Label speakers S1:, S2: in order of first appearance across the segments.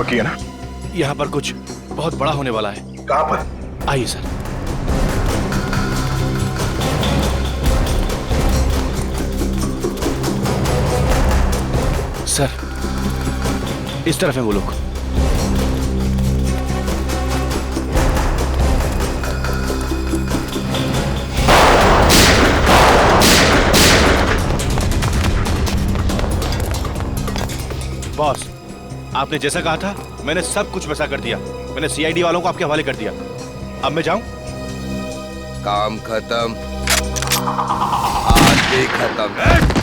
S1: बाकी है ना?
S2: यहाँ पर कुछ बहुत बड़ा होने वाला है।
S1: कहाँ पर?
S2: आइए सर। सर इस तरफ है वो लोग। बॉस, आपने जैसा कहा था मैंने सब कुछ वैसा कर दिया। मैंने सीआईडी वालों को आपके हवाले कर दिया। अब मैं जाऊं?
S3: काम खत्म, आज भी खत्म।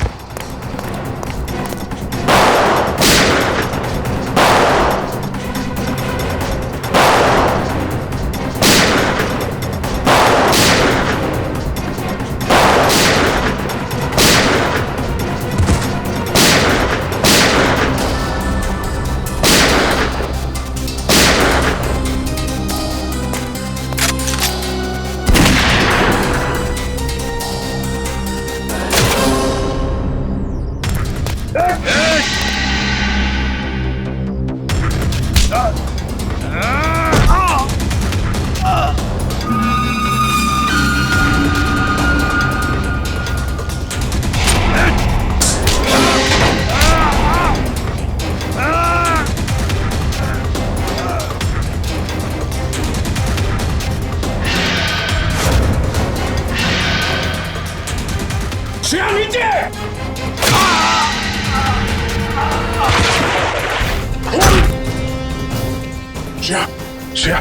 S1: श्रेया,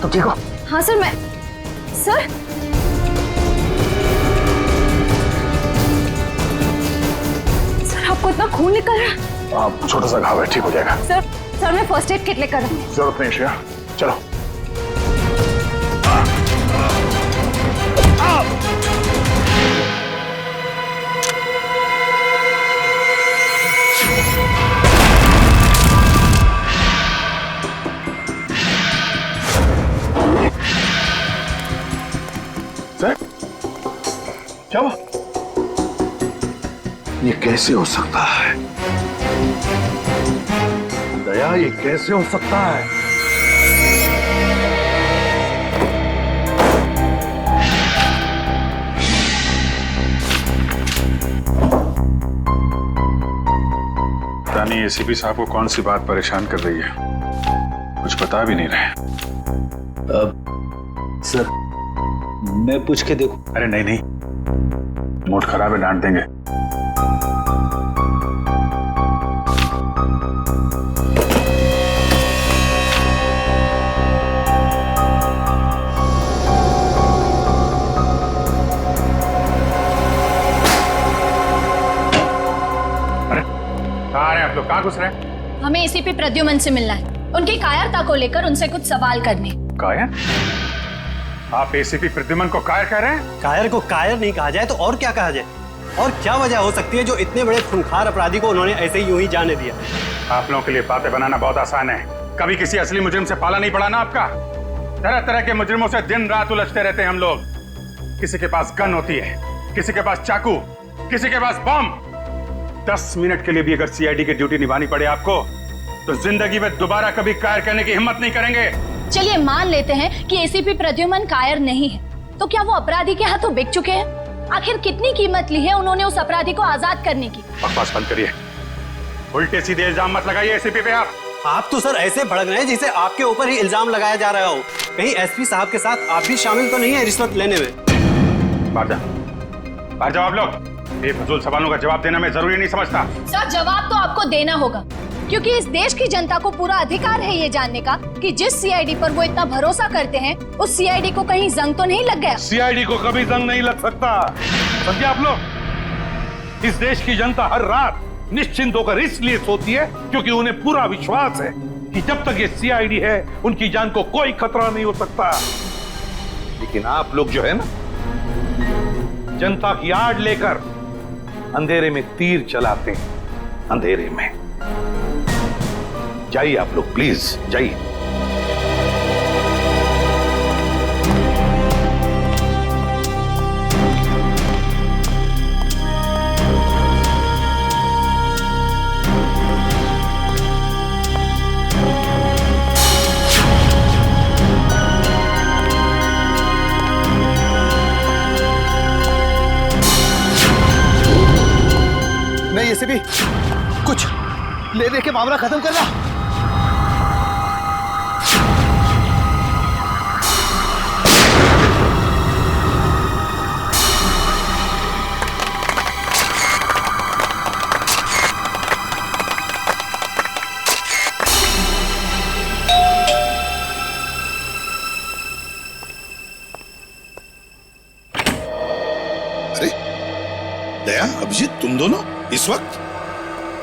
S1: तुम ठीक हो?
S4: हाँ सर, मैं सर सर आपको इतना खून निकल रहा है?
S1: छोटा सा घाव है, ठीक हो जाएगा।
S4: सर मैं फर्स्ट एड किट लेकर आऊं।
S1: जरूरत नहीं श्रेया, चलो। क्या हुआ? ये कैसे हो सकता है? दया, ये कैसे हो सकता है?
S5: रानी, एसीपी साहब को कौन सी बात परेशान कर रही है? कुछ बता भी नहीं रहे।
S6: सर मैं पूछ के देखूं?
S5: अरे नहीं नहीं, मूड खराब है, डांट देंगे। अरे कहाँ आ रहे हैं आप लोग? कहाँ घुस रहे हैं?
S4: हमें एसीपी प्रद्युमन से मिलना है। उनकी कायरता को लेकर उनसे कुछ सवाल करने।
S5: कायर? आप एसीपी प्रद्युमन को कायर कह रहे हैं?
S6: कायर को कायर नहीं कहा जाए तो और क्या कहा जाए? और क्या वजह हो सकती है जो इतने बड़े खूंखार अपराधी को उन्होंने ऐसे ही यूं ही जाने दिया?
S5: आप लोगों के लिए बातें बनाना बहुत आसान है। कभी किसी असली मुजरिम से पाला नहीं पड़ा ना आपका। तरह तरह के मुजरिमों से दिन रात उलझते रहते हैं हम लोग। किसी के पास गन होती है, किसी के पास चाकू, किसी के पास बम। 10 मिनट के लिए भी अगर सीआईडी की ड्यूटी निभानी पड़े आपको, तो जिंदगी में दोबारा कभी कायर करने की हिम्मत नहीं करेंगे।
S4: चलिए मान लेते हैं कि एसीपी प्रद्युमन कायर नहीं है, तो क्या वो अपराधी के हाथों बिक चुके हैं? आखिर कितनी कीमत ली है उन्होंने उस अपराधी को आजाद करने की?
S5: बकवास बंद करिए, उल्टे सीधे इल्जाम मत लगाइए एसीपी पे।
S6: आप तो सर ऐसे भड़क रहे हैं जैसे आपके ऊपर ही इल्जाम लगाया जा रहा हो। कहीं एसपी साहब के साथ आप भी शामिल तो नहीं है रिश्वत लेने में?
S5: बाहर जाओ आप लोग। बेफजूल सवालों का जवाब देना मैं जरूरी नहीं समझता।
S4: सर जवाब तो आपको देना होगा, क्योंकि इस देश की जनता को पूरा अधिकार है ये जानने का कि जिस सीआईडी पर वो इतना भरोसा करते हैं, उस सीआईडी को कहीं जंग तो नहीं लग गया।
S7: सीआईडी को कभी जंग नहीं लग सकता, समझे आप लोग? इस देश की जनता हर रात निश्चिंत होकर इसलिए सोती है क्योंकि उन्हें पूरा विश्वास है कि जब तक ये सीआईडी है उनकी जान को कोई खतरा नहीं हो सकता। लेकिन आप लोग जो है ना, जनता की आड़ लेकर अंधेरे में तीर चलाते हैं। अंधेरे में जाइए आप लोग, प्लीज जाइए।
S8: एसीपी, कुछ ले दे के मामला खत्म करना।
S9: दया, अभिजीत, तुम दोनों इस वक्त?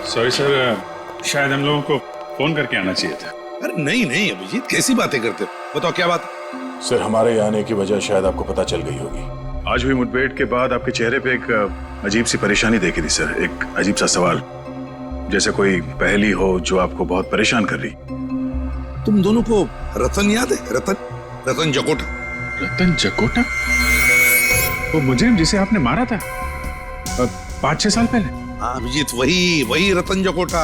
S5: सॉरी सर, शायद हम लोगों को फोन करके आना चाहिए था।
S9: अरे नहीं नहीं अभिजीत, कैसी बातें करते हो? बताओ क्या बात?
S1: सर, हमारे यहाँ आने की वजह शायद आपको पता चल गई होगी। आज हुई मुठभेड़ के बाद आपके चेहरे पे एक अजीब सी परेशानी देखी थी सर। एक अजीब सा सवाल, जैसे कोई पहेली हो जो आपको बहुत परेशान कर रही।
S9: तुम दोनों को रतन याद है? रतन जकोटा।
S5: रतन जकोटा? वो मुजरिम जिसे आपने मारा था 5-6 साल पहले?
S9: हाँ अभिजीत, वही रतन जकोटा।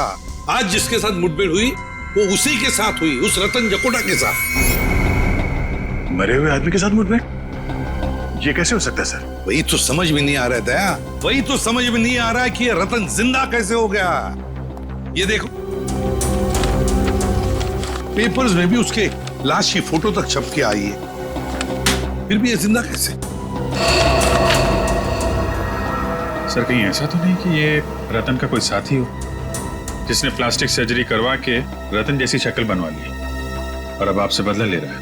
S9: आज जिसके साथ मुठभेड़ हुई वो उसी के साथ हुई, उस रतन जकोटा के साथ।
S1: मरे हुए आदमी के साथ मुठभेड़? ये कैसे हो सकता है सर?
S9: वही तो समझ में नहीं आ रहा है दया, वही तो समझ में नहीं आ रहा है कि ये रतन जिंदा कैसे हो गया। ये देखो, पेपर्स में भी उसके लाश की फोटो तक छप के आई है, फिर भी ये जिंदा कैसे?
S5: सर, कहीं ऐसा तो नहीं कि ये रतन का कोई साथी हो जिसने प्लास्टिक सर्जरी करवा के रतन जैसी शक्ल बनवा ली और अब आपसे बदला ले रहा है?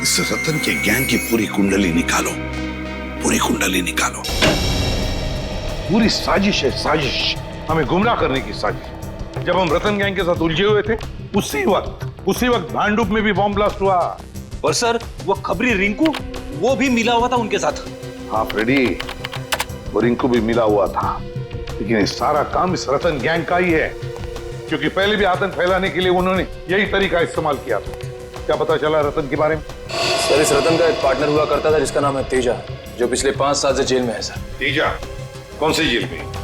S9: इस रतन के गैंग की पूरी कुंडली निकालो, पूरी कुंडली निकालो।
S7: पूरी साजिश है, साजिश, हमें गुमराह करने की साजिश। जब हम रतन गैंग के साथ उलझे हुए थे उसी वक्त भांडुप में भी बॉम्ब ब्लास्ट हुआ।
S6: और सर, वो खबरी रिंकू, वो भी मिला हुआ था उनके साथ।
S7: हाँ फ्रेडी, वो रिंकू भी मिला हुआ था, लेकिन ये सारा काम इस रतन गैंग का ही है, क्योंकि पहले भी आतंक फैलाने के लिए उन्होंने यही तरीका इस्तेमाल किया था। क्या पता चला रतन के बारे में?
S10: सर, इस रतन का एक पार्टनर हुआ करता था जिसका नाम है तेजा, जो पिछले 5 साल से जेल में है सर।
S7: तेजा? कौन सी जेल में?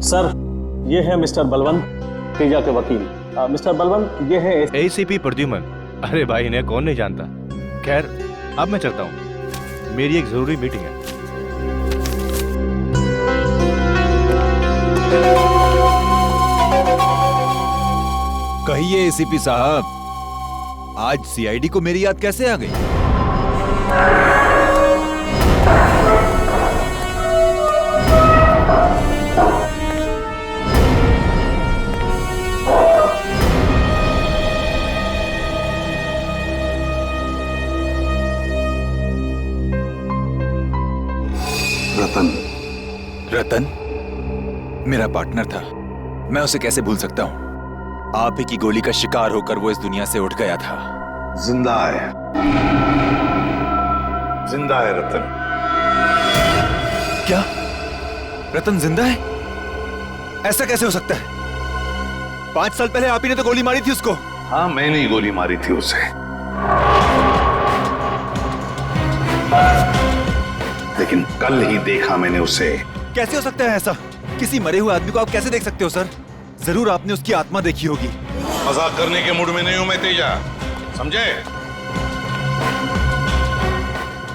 S11: सर, ये है मिस्टर बलवंत, तेजा के वकील। मिस्टर बलवंत, ये है
S2: एसीपी प्रद्युमन। अरे भाई, इन्हें कौन नहीं जानता। खैर, अब मैं चलता हूँ, मेरी एक जरूरी मीटिंग है।
S8: कहिए एसीपी साहब, आज सीआईडी को मेरी याद कैसे आ गई? रतन मेरा पार्टनर था, मैं उसे कैसे भूल सकता हूं? आप ही की गोली का शिकार होकर वो इस दुनिया से उठ गया था।
S9: जिंदा है, जिंदा है रतन।
S8: क्या रतन जिंदा है? ऐसा कैसे हो सकता है? 5 साल पहले आप ही ने तो गोली मारी थी उसको।
S9: हाँ, मैंने ही गोली मारी थी उसे, लेकिन कल ही देखा मैंने उसे।
S8: कैसे हो सकता है ऐसा? किसी मरे हुए आदमी को आप कैसे देख सकते हो सर? जरूर आपने उसकी आत्मा देखी होगी।
S9: मजाक करने के मूड में नहीं हूं मैं तेजा, समझे?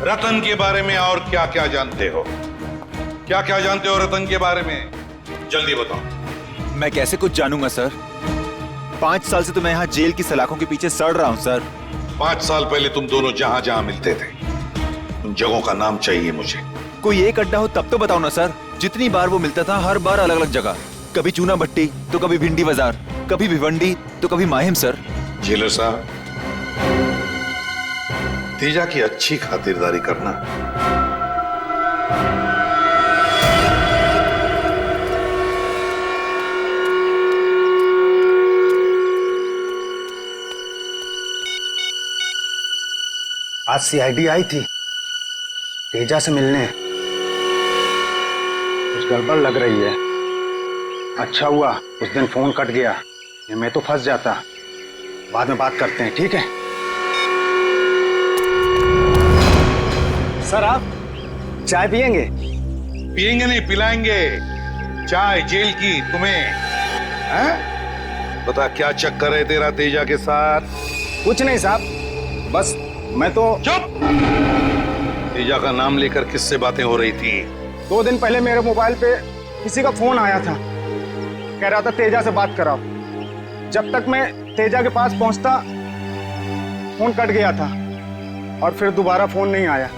S9: रतन के बारे में और क्या क्या जानते हो? क्या क्या जानते हो रतन के बारे में? जल्दी बताओ।
S8: मैं कैसे कुछ जानूंगा सर? 5 साल से तो मैं यहाँ जेल की सलाखों के पीछे सड़ रहा हूँ सर।
S9: 5 साल पहले तुम दोनों जहां जहां मिलते थे, उन जगहों का नाम चाहिए मुझे।
S8: कोई एक अड्डा हो तब तो बताओ ना सर। जितनी बार वो मिलता था, हर बार अलग अलग जगह। कभी चूना भट्टी, तो कभी भिंडी बाजार, कभी भिवंडी, तो कभी माहिम सर।
S9: जेलर साहब, तेजा की अच्छी खातिरदारी करना।
S5: आज सीआईडी आई थी तेजा से मिलने। कुछ गड़बड़ लग रही है। अच्छा हुआ उस दिन फोन कट गया, ये मैं तो फंस जाता। बाद में बात करते हैं, ठीक है? सर आप चाय पियेंगे?
S7: पियेंगे नहीं, पिलाएंगे। चाय जेल की तुम्हें। हैं? बता क्या चक्कर है तेरा तेजा के साथ?
S5: कुछ नहीं साहब, बस मैं तो।
S7: चुप! तेजा का नाम लेकर किससे बातें हो रही थी?
S5: 2 दिन पहले मेरे मोबाइल पे किसी का फोन आया था, कह रहा था तेजा से बात कराओ। जब तक मैं तेजा के पास पहुंचता फोन कट गया था और फिर दोबारा फोन नहीं आया।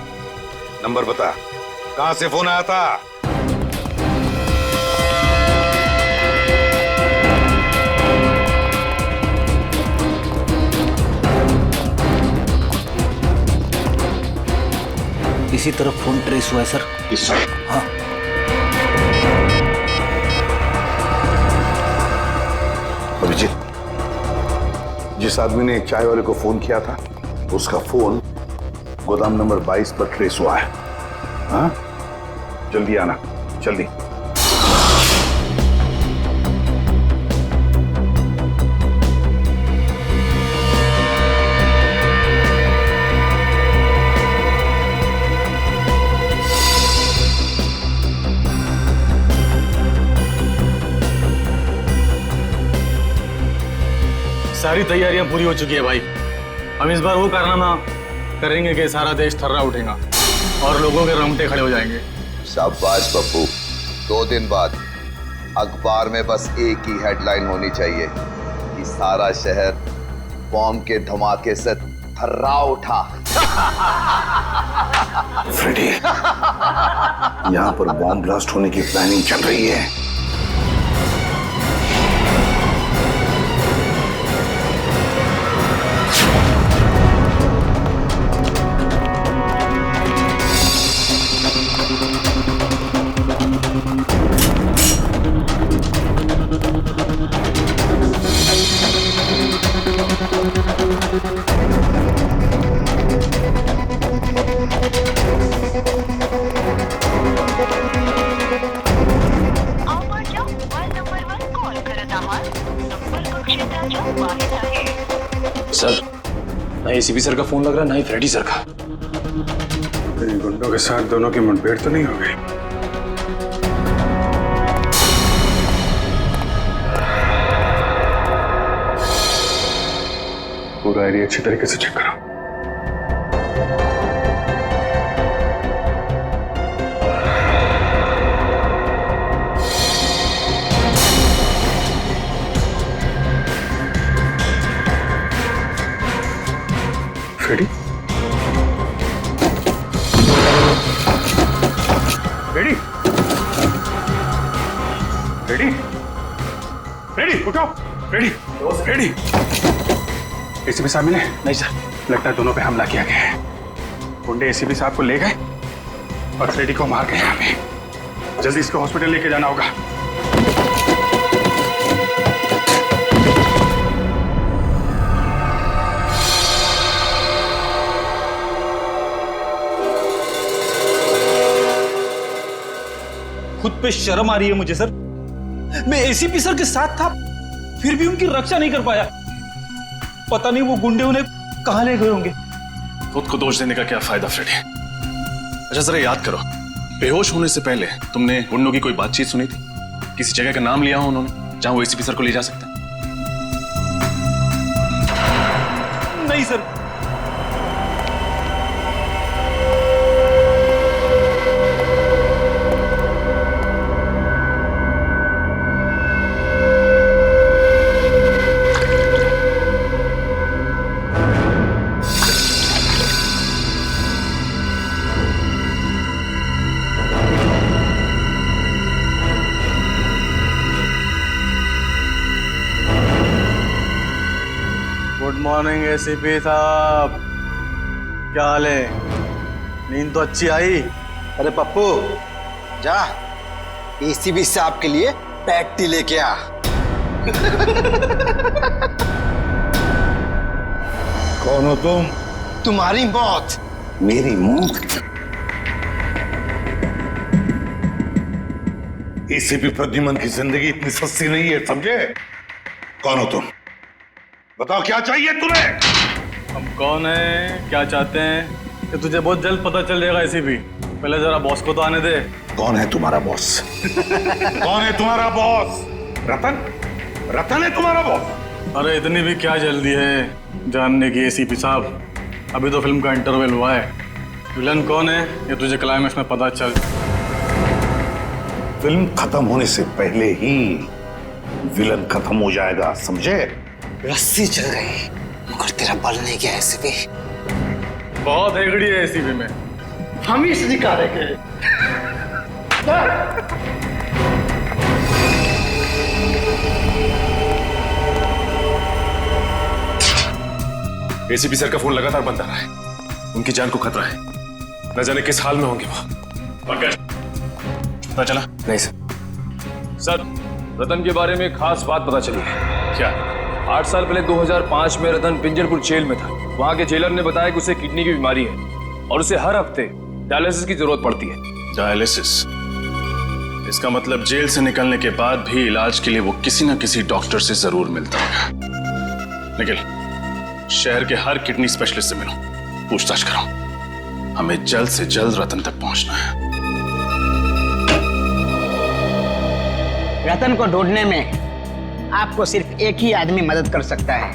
S7: नंबर बता, कहां से फोन आया था?
S6: इसी तरफ फोन ट्रेस हुआ है सर। हाँ।
S9: अभिजीत, जिस आदमी ने चाय वाले को फोन किया था उसका फोन गोदाम नंबर 22 पर ट्रेस हुआ है। हाँ, जल्दी आना, जल्दी।
S11: सारी तैयारियां पूरी हो चुकी है भाई। हम इस बार वो कारनामा करेंगे कि सारा देश थर्रा उठेगा और लोगों के रोंगटे खड़े हो जाएंगे।
S3: शाबाश पप्पू। 2 दिन बाद अखबार में बस एक ही हेडलाइन होनी चाहिए कि सारा शहर बॉम्ब के धमाके से थर्रा उठा।
S9: फ्रेडी, यहाँ पर बॉम्ब ब्लास्ट होने की प्लानिंग चल रही है।
S10: सर, ना एसीपी सर का फोन लग रहा है, ना ही फ्रेडी सर का।
S5: इन गुंडों के साथ दोनों की मुठभेड़ तो नहीं हो गई? पूरा एरिया अच्छी तरीके से चेक करो। फ्रेडी? फ्रेडी? फ्रेडी? फ्रेडी उठो! फ्रेडी! फ्रेडी! एसीपी साहब मिले?
S10: नहीं सर।
S5: लगता है दोनों पे हमला किया गया है। गुंडे एसीपी साहब को ले गए और फ्रेडी को मार गए। यहाँ पे जल्दी इसको हॉस्पिटल लेके जाना होगा।
S6: खुद पे शर्म आ रही है मुझे सर। मैं एसीपी सर के साथ था, फिर भी उनकी रक्षा नहीं कर पाया। पता नहीं वो गुंडे उन्हें कहां ले गए होंगे।
S1: खुद को दोष देने का क्या फायदा फ्रेडी? अच्छा जरा याद करो, बेहोश होने से पहले तुमने गुंडों की कोई बातचीत सुनी थी? किसी जगह का नाम लिया हो उन्होंने जहां वो एसीपी सर को ले जा सकते हैं?
S6: नहीं सर।
S11: गुड मॉर्निंग एसीपी साहब, क्या हाल है? नींद तो अच्छी आई?
S12: अरे पप्पू, जा एसीपी साहब के लिए पैटी लेके आ।
S7: कौन हो तुम?
S12: तुम्हारी मौत
S9: मेरी मुंह एसीपी प्रद्युमन की जिंदगी इतनी सस्ती नहीं है, समझे? कौन हो तुम? बताओ क्या चाहिए तुम्हें?
S11: हम कौन है, क्या चाहते हैं, ये तुझे बहुत जल्द पता चल जाएगा एसीपी। पहले जरा बॉस को तो आने दे।
S9: कौन है तुम्हारा बॉस? कौन है तुम्हारा बॉस? रतन? रतन है तुम्हारा बॉस?
S11: अरे इतनी भी क्या जल्दी है जानने की एसीपी साहब, अभी तो फिल्म का इंटरवल हुआ है। विलन कौन है ये तुझे क्लाइमेक्स में पता चल।
S9: फिल्म खत्म होने से पहले ही विलन खत्म हो जाएगा, समझे?
S12: रस्सी चल गई मगर तेरा बल नहीं गया एसीपी।
S11: बहुत हेगड़ी है एसीपी में।
S12: हम ही से निकालेंगे।
S2: एसीपी सर का फोन लगातार बंद आ रहा है, उनकी जान को खतरा है, न जाने किस हाल में होंगे वो। पता चला?
S10: नहीं सर। सर, रतन के बारे में एक खास बात पता चली है।
S2: क्या?
S10: 8 साल पहले 2005 में रतन पिंजरपुर जेल में था। वहां के जेलर ने बताया कि उसे किडनी की बीमारी है और उसे हर हफ्ते डायलिसिस की जरूरत पड़ती है।
S1: डायलिसिस? इसका मतलब जेल से निकलने के बाद भी इलाज के लिए वो किसी न किसी डॉक्टर से जरूर मिलता होगा। निखिल, शहर के हर किडनी स्पेशलिस्ट से मिलो, पूछताछ करो। हमें जल्द से जल्द रतन तक पहुंचना है।
S13: रतन को ढूंढने में आपको सिर्फ एक ही आदमी मदद कर सकता है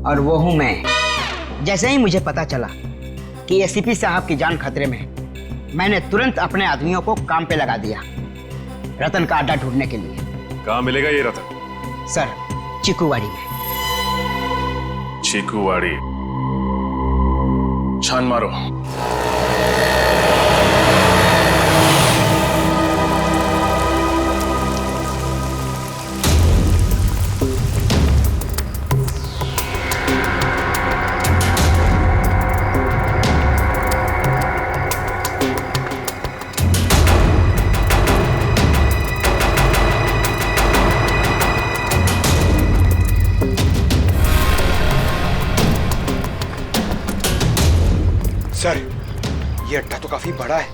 S13: और वो हूं मैं। जैसे ही मुझे पता चला कि एसीपी साहब की जान खतरे में है, मैंने तुरंत अपने आदमियों को काम पे लगा दिया रतन का अड्डा ढूंढने के लिए।
S2: कहाँ मिलेगा ये रतन?
S13: सर, चिकूवाड़ी में।
S1: चीकूवाड़ी? छान मारो।
S12: सर, ये अड्डा तो काफी बड़ा है।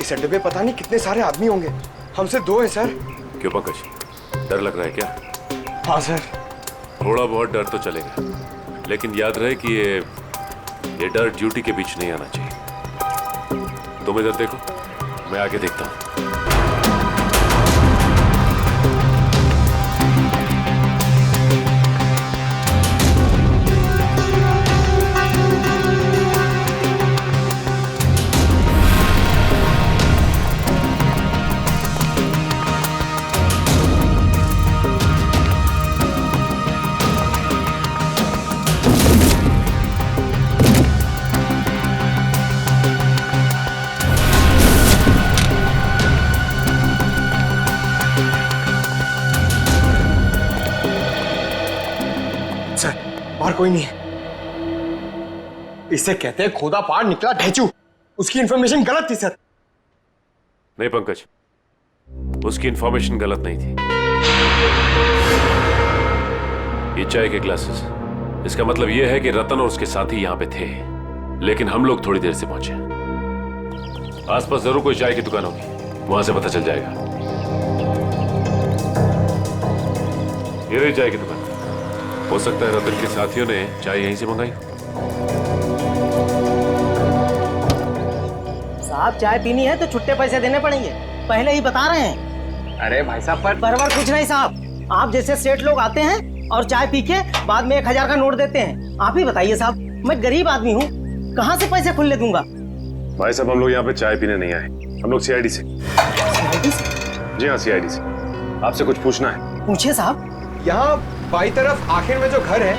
S12: इस अड्डे पे पता नहीं कितने सारे आदमी होंगे। हमसे 2 हैं सर।
S2: क्यों पंकज, डर लग रहा है क्या?
S12: हाँ सर।
S2: थोड़ा बहुत डर तो चलेगा, लेकिन याद रहे कि ये डर ड्यूटी के बीच नहीं आना चाहिए। तुम इधर देखो, मैं आगे देखता हूँ।
S12: और कोई नहीं है। इसे कहते हैं खोदा पार निकला ढेचू। उसकी इंफॉर्मेशन गलत थी सर।
S2: नहीं पंकज, उसकी इंफॉर्मेशन गलत नहीं थी। ये चाय के ग्लासेस, इसका मतलब यह है कि रतन और उसके साथी यहां पे थे, लेकिन हम लोग थोड़ी देर से पहुंचे। आसपास जरूर कोई चाय की दुकान होगी, वहां से पता चल जाएगा। ये रही चाय की दुकान। हो सकता है रतन के साथियों ने चाय यहीं से मंगाई।
S13: साहब, चाय पीनी है तो छुट्टे पैसे देने पड़ेंगे, पहले ही बता रहे हैं।
S12: अरे भाई साहब,
S13: पर कुछ नहीं साहब। आप जैसे सेठ लोग आते हैं और चाय पी के बाद में 1000 का नोट देते हैं। आप ही बताइए साहब, मैं गरीब आदमी हूँ, कहाँ से पैसे खुले दूंगा?
S2: भाई साहब, हम लोग यहाँ पे चाय पीने नहीं आए, हम लोग सीआईडी से। जी हाँ, सीआईडी से। आपसे कुछ पूछना है।
S13: पूछिए साहब।
S12: यहाँ बाई तरफ आखिर में जो घर है,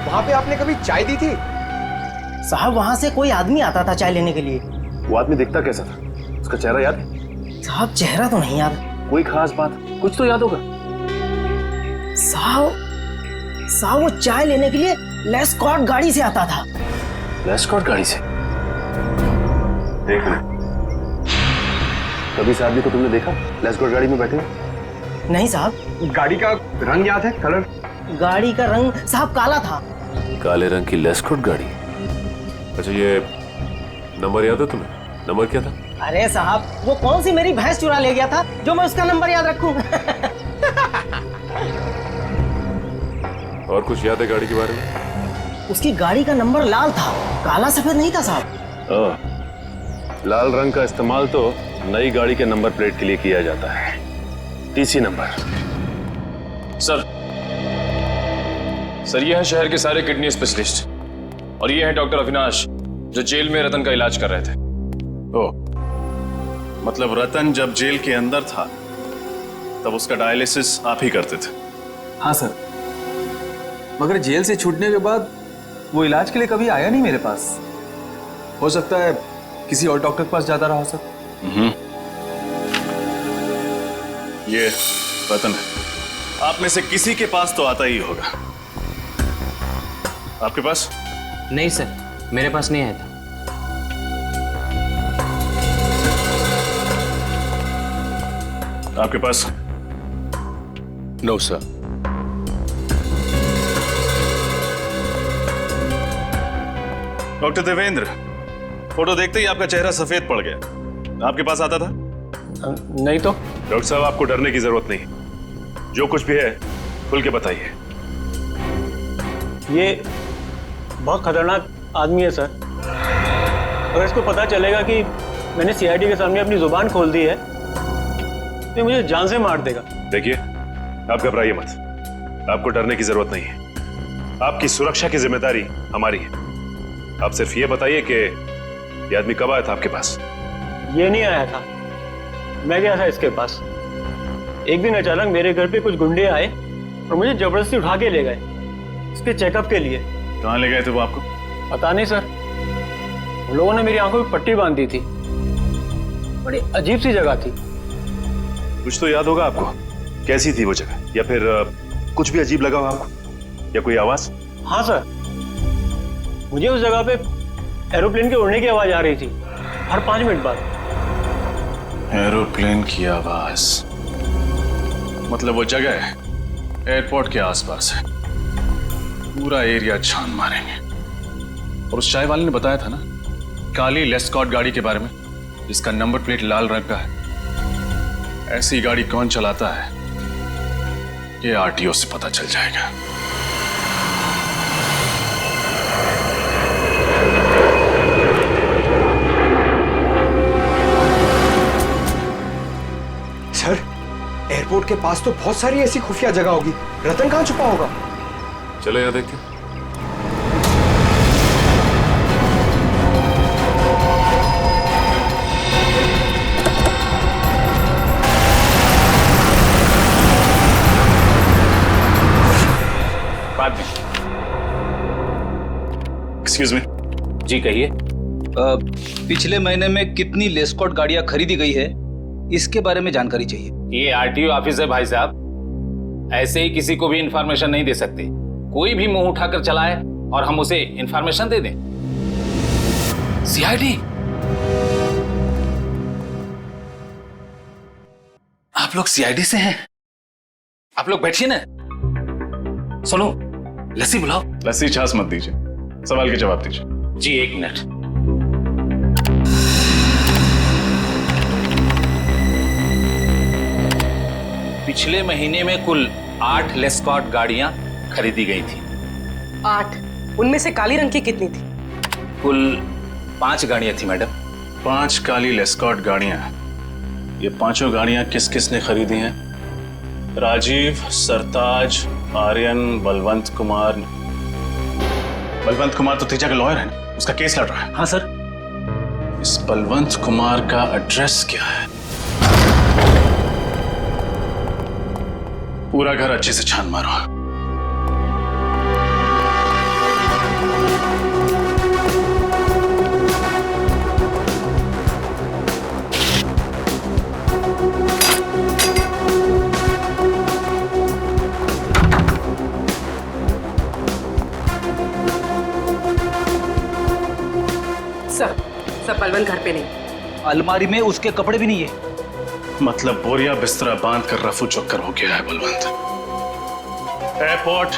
S12: वहाँ पे आपने कभी चाय दी थी?
S13: साहब, वहाँ से कोई आदमी आता था चाय लेने के लिए।
S2: वो आदमी दिखता कैसा था? उसका चेहरा याद है?
S13: साहब, चेहरा तो नहीं याद।
S2: कोई खास बात, कुछ तो याद होगा।
S13: साहब वो चाय लेने के लिए लेस्कॉर्ट गाड़ी से आता था।
S2: लेस्कॉर्ट गाड़ी से? देख ले, कभी इस आदमी को तुमने देखा लेस्कॉर्ट गाड़ी में बैठे?
S13: नहीं साहब।
S12: गाड़ी का रंग याद है? कलर?
S13: गाड़ी का रंग साहब काला था।
S2: काले रंग की लेस्कॉर्ट गाड़ी? अच्छा, ये नंबर याद है तुम्हें? नंबर क्या था?
S14: अरे साहब, वो कौन सी मेरी भैंस चुरा ले गया था जो मैं उसका नंबर याद रखूं?
S2: और कुछ याद है गाड़ी के बारे में?
S14: उसकी गाड़ी का नंबर लाल था, काला सफेद नहीं था साहब।
S2: लाल रंग का इस्तेमाल तो नई गाड़ी के नंबर प्लेट के लिए किया जाता है, टीसी नंबर।
S10: सर ये है शहर के सारे किडनी स्पेशलिस्ट और ये है डॉक्टर अविनाश जो जेल में रतन का इलाज कर रहे थे।
S1: ओह, मतलब रतन जब जेल के अंदर था तब उसका डायलिसिस आप ही करते थे?
S6: हाँ सर, मगर जेल से छूटने के बाद वो इलाज के लिए कभी आया नहीं मेरे पास। हो सकता है किसी और डॉक्टर के पास जाता रहा सर।
S1: ये रतन है, आप में से किसी के पास तो आता ही होगा। आपके पास?
S11: नहीं सर, मेरे पास नहीं आया था।
S1: आपके पास?
S10: No sir.
S1: Doctor Devendra, photo देखते ही आपका चेहरा सफेद पड़ गया। आपके पास आता था?
S11: नहीं तो।
S1: डॉक्टर साहब, आपको डरने की जरूरत नहीं, जो कुछ भी है खुल के बताइए।
S11: ये बहुत खतरनाक आदमी है सर। अगर इसको पता चलेगा कि मैंने सीआईडी के सामने अपनी जुबान खोल दी है तो ये मुझे जान से मार देगा।
S1: देखिए, आप घबराइए मत, आपको डरने की जरूरत नहीं है। आपकी सुरक्षा की जिम्मेदारी हमारी है। आप सिर्फ ये बताइए कि ये आदमी कब आया था आपके पास?
S11: ये नहीं आया था, मैं गया था इसके पास। एक दिन अचानक मेरे घर पे कुछ गुंडे आए और मुझे जबरदस्ती उठा के ले गए इसके चेकअप के लिए।
S1: कहाँ ले गए थे वो आपको?
S11: पता नहीं सर, उन लोगों ने मेरी आंखों में पट्टी बांध दी थी। बड़ी अजीब सी जगह थी।
S1: कुछ तो याद होगा आपको, कैसी थी वो जगह? या फिर कुछ भी अजीब लगा हो आपको, या कोई आवाज?
S11: हाँ सर, मुझे उस जगह पे एरोप्लेन के उड़ने की आवाज आ रही थी हर 5 मिनट बाद।
S1: एरोप्लेन की आवाज? मतलब वो जगह एयरपोर्ट के आसपास है। पूरा एरिया छान मारेंगे। और उस चाय वाले ने बताया था ना, काली लेस्कॉट गाड़ी के बारे में, जिसका नंबर प्लेट लाल रंग का है। ऐसी गाड़ी कौन चलाता है ये आरटीओ से पता चल जाएगा।
S12: सर, एयरपोर्ट के पास तो बहुत सारी ऐसी खुफिया जगह होगी। रतन कहाँ छुपा होगा?
S2: चलो यहाँ देखते हैं।
S1: Excuse me.
S6: जी कहिए। पिछले महीने में कितनी लेस्कॉट गाड़ियां खरीदी गई है, इसके बारे में जानकारी चाहिए।
S15: ये आरटीओ ऑफिस है भाई साहब, ऐसे ही किसी को भी इंफॉर्मेशन नहीं दे सकते। कोई भी मुंह उठाकर चलाए और हम उसे इंफॉर्मेशन दे दें। सीआईडी? आप लोग सीआईडी से हैं? आप लोग बैठिए ना। सुनो, लस्सी बुलाओ।
S1: लस्सी छाछ मत दीजिए, सवाल के जवाब दीजिए।
S15: जी 1 मिनट। पिछले महीने में कुल 8 लेस्कॉट गाड़ियां खरीदी गई थी।
S16: 8? उनमें से काली रंग की कितनी थी?
S15: कुल 5 गाड़ियां थी मैडम।
S1: 5 काली लेस्कॉट गाड़ियां। ये पांचों गाड़ियां किस किस ने खरीदी हैं? राजीव, सरताज, आर्यन, बलवंत कुमार। बलवंत कुमार तो तेजा का लॉयर है ना, उसका केस लड़ रहा है।
S6: हाँ सर।
S1: इस बलवंत कुमार का एड्रेस क्या है? पूरा घर अच्छे से छान मारो।
S16: सर, बलवंत घर पे नहीं।
S6: अलमारी में उसके कपड़े भी नहीं है।
S1: मतलब बोरिया बिस्तरा बांध कर रफू चक्कर हो गया है बलवंत। एयरपोर्ट,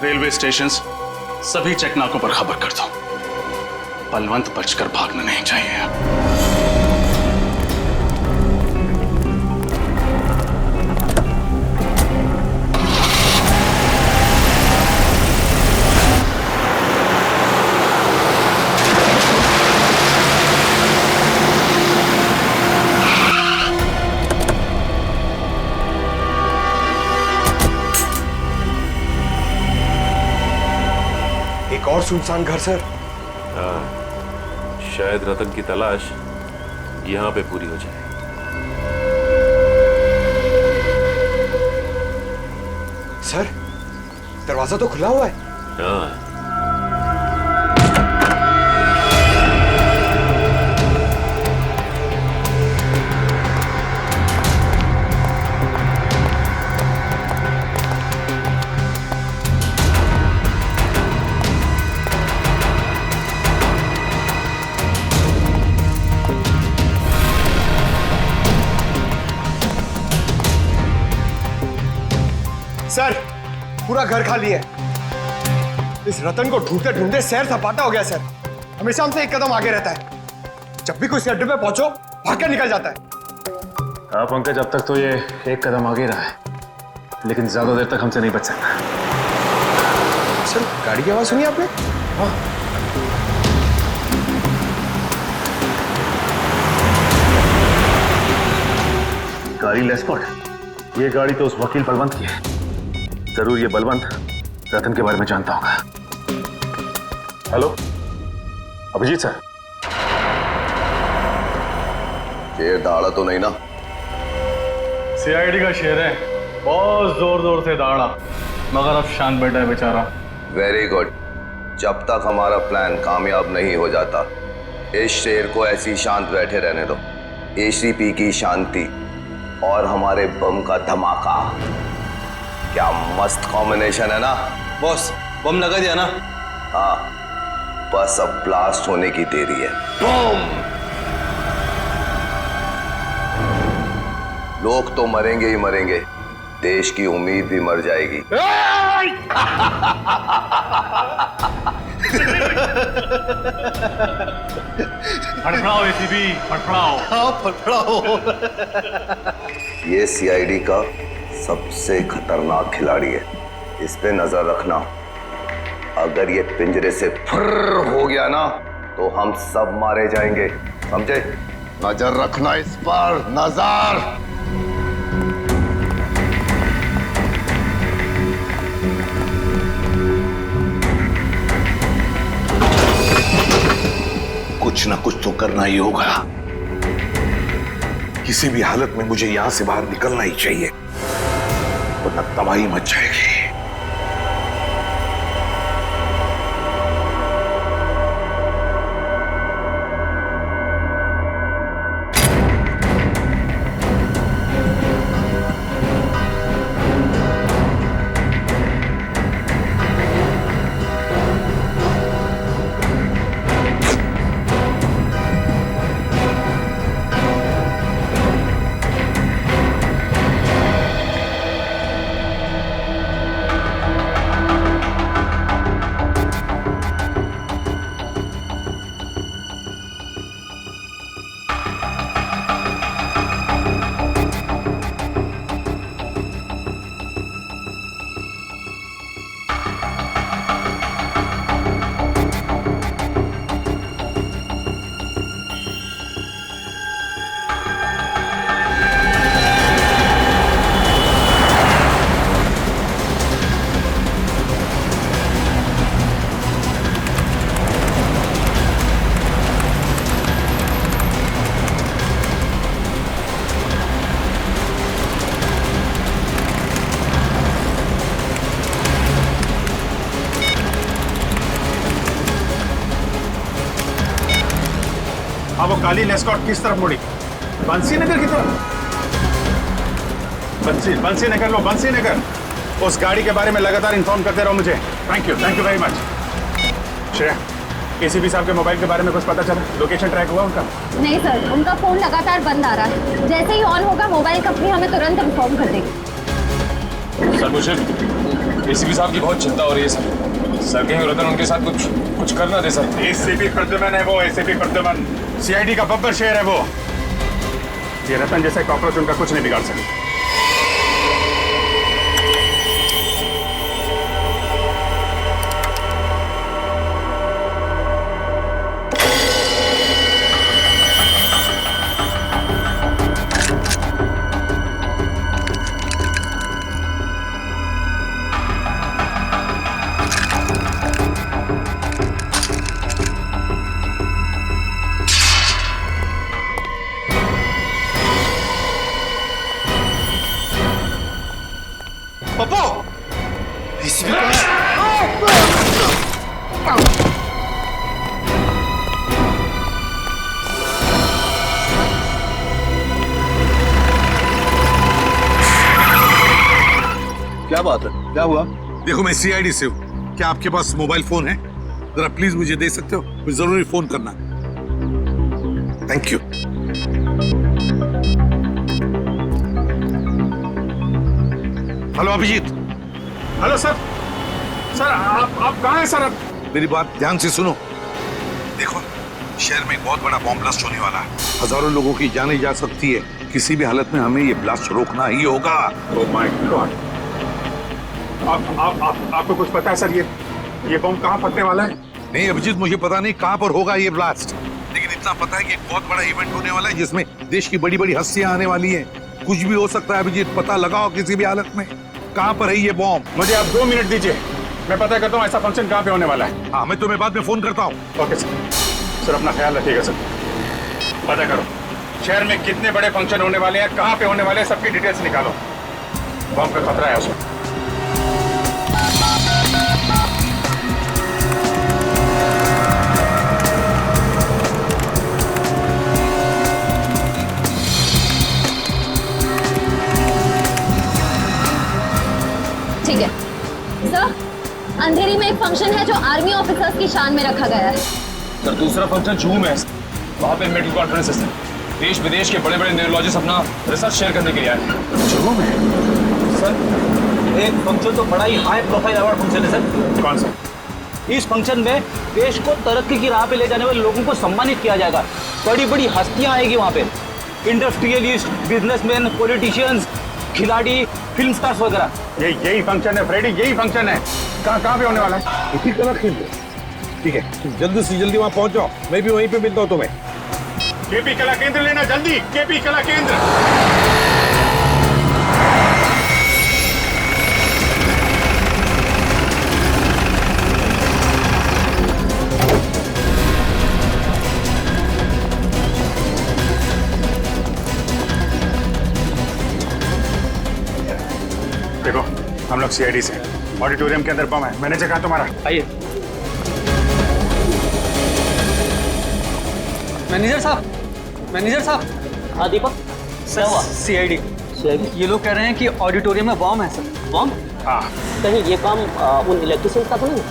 S1: रेलवे स्टेशन, सभी चेकनाकों पर खबर कर दो।
S5: बलवंत बचकर भागना नहीं चाहिए।
S17: एक और सुनसान घर सर।
S2: हाँ, शायद रतन की तलाश यहाँ पे पूरी हो जाए।
S17: सर, दरवाजा तो खुला हुआ है।
S2: हाँ।
S17: सर, पूरा घर खाली है। इस रतन को ढूंढते ढूंढते सैर सपाटा हो गया सर। हमेशा हमसे एक कदम आगे रहता है। जब भी कोई अड्डे पे पहुंचो भाग कर निकल जाता है।
S5: हाँ पंकज, अब तक तो ये एक कदम आगे रहा है, लेकिन ज्यादा देर तक हमसे नहीं बच सकता।
S17: सर, गाड़ी की आवाज सुनी आपने? हाँ।
S1: गाड़ी लेस्कॉट। ये गाड़ी तो उस वकील बलवंत की है। जरूर ये बलवंत रतन के बारे में जानता होगा। Hello, Abhijeet sir.
S3: शेर दहाड़ा तो नहीं ना?
S5: सीआईडी का शेर है, बहुत जोर जोर से दहाड़ा, मगर अब शांत बैठा है बेचारा।
S3: Very good. जब तक हमारा प्लान कामयाब नहीं हो जाता, इस शेर को ऐसी शांत बैठे रहने दो। एसीपी की शांति और हमारे बम का धमाका, क्या मस्त कॉम्बिनेशन है ना?
S6: बॉस, बम लगा दिया ना?
S3: हाँ, बस अब ब्लास्ट होने की देरी है। बम! लोग तो मरेंगे ही मरेंगे, देश की उम्मीद भी मर जाएगी।
S5: फड़फड़ाओ एसीपी, फड़फड़ाओ।
S6: हाँ, फड़फड़ाओ।
S3: ये सीआईडी का सबसे खतरनाक खिलाड़ी है, इस पे नजर रखना। अगर ये पिंजरे से फुर्र हो गया ना तो हम सब मारे जाएंगे, समझे? नजर रखना इस पर, नजर।
S9: कुछ ना कुछ तो करना ही होगा। किसी भी हालत में मुझे यहां से बाहर निकलना ही चाहिए, वरना तबाही मच जाएगी।
S5: हाँ, वो काली लेस्कॉट किस तरफ मुड़ी? बंसी नगर की तरफ? बंसी नगर लो, बंसी नगर। उस गाड़ी के बारे में लगातार इन्फॉर्म करते रहो मुझे। Thank you very much. Shreya, ACP साहब के मोबाइल के बारे में कुछ पता चला? लोकेशन ट्रैक हुआ उनका?
S4: नहीं सर, उनका फोन लगातार बंद आ रहा है। जैसे ही ऑन होगा मोबाइल कंपनी हमें तुरंत इन्फॉर्म कर देगी।
S10: सर, मुझे एसीपी साहब की बहुत चिंता हो रही है सर। सर कहीं रतन उनके साथ कुछ कर ना दे सर।
S5: एसीपी प्रद्युमन है वो, एसीपी प्रद्युमन, सीआईडी का बब्बर शेर है वो। ये रतन जैसे कॉकरोच उनका कुछ नहीं बिगाड़ सके।
S9: क्या बात है, क्या हुआ?
S7: देखो मैं सीआईडी से हूँ, क्या आपके पास मोबाइल फोन है? जरा प्लीज मुझे दे सकते हो, मुझे जरूरी फोन करना। Thank you. Hello Abhijeet.
S5: Hello sir. Sir आप कहाँ हैं सर?
S7: मेरी बात ध्यान से सुनो। देखो शहर में एक बहुत बड़ा बॉम्ब ब्लास्ट होने वाला है, हजारों लोगों की जाने जा सकती है। किसी भी हालत में हमें ये ब्लास्ट रोकना ही होगा।
S5: Oh my God. आपको कुछ पता है सर ये बॉम्ब कहाँ फटने वाला है?
S7: नहीं अभिजीत, मुझे पता नहीं कहाँ पर होगा ये ब्लास्ट, लेकिन इतना पता है कि एक बहुत बड़ा इवेंट होने वाला है जिसमें देश की बड़ी बड़ी हस्तियां आने वाली हैं। कुछ भी हो सकता है अभिजीत, पता लगाओ किसी भी हालत में कहाँ पर है ये बॉम्ब।
S5: मुझे आप 2 मिनट दीजिए, मैं पता करता हूँ ऐसा फंक्शन कहाँ पे होने वाला है।
S7: हाँ मैं तुम्हें बाद में फोन करता हूँ।
S5: Okay sir. सर अपना ख्याल रखिएगा सर। पता करो शहर में कितने बड़े फंक्शन होने वाले हैं, कहाँ पे होने वाले हैं, सबकी डिटेल्स निकालो। बॉम्ब का खतरा है उसमें।
S4: ठीक है सर, अंधेरी में एक फंक्शन है जो आर्मी ऑफिसर्स की शान में रखा गया है।
S10: सर दूसरा फंक्शन जूम है, वहाँ पे मेडिकल कॉन्फ्रेंस है। देश विदेश के बड़े बड़े न्यूरोलॉजिस्ट अपना रिसर्च शेयर करने के लिए आए हैं।
S6: जूम है सर, एक फंक्शन तो बड़ा ही हाई प्रोफाइल अवार्ड फंक्शन है सर।
S5: कौन सा?
S6: इस फंक्शन में देश को तरक्की की राह पे ले जाने वाले लोगों को सम्मानित किया जाएगा। बड़ी बड़ी हस्तियां आएगी वहाँ पे, इंडस्ट्रियलिस्ट, बिजनेसमैन, पॉलिटिशियंस, खिलाड़ी, फिल्म स्टार्स वगैरह।
S5: यही फंक्शन है फ्रेडी, यही फंक्शन है। कहाँ पे होने वाला है?
S7: इसी कला केंद्र। ठीक है, जल्दी से जल्दी वहाँ पहुँच जाओ, मैं भी वहीं पे मिलता हूँ तुम्हें।
S5: केपी कला केंद्र लेना जल्दी, केपी कला केंद्र। देखो हम लोग सीआईडी से, ऑडिटोरियम के अंदर बम है। मैनेजर कहाँ तुम्हारा?
S6: आइए। मैनेजर साहब।
S14: हाँ दीपक, क्या हुआ?
S6: सीआईडी ये लोग कह रहे हैं कि ऑडिटोरियम में बॉम्ब है सर।
S14: बॉम्ब?
S5: हाँ।
S14: कहीं ये काम उन इलेक्ट्रिशियन का तो नहीं?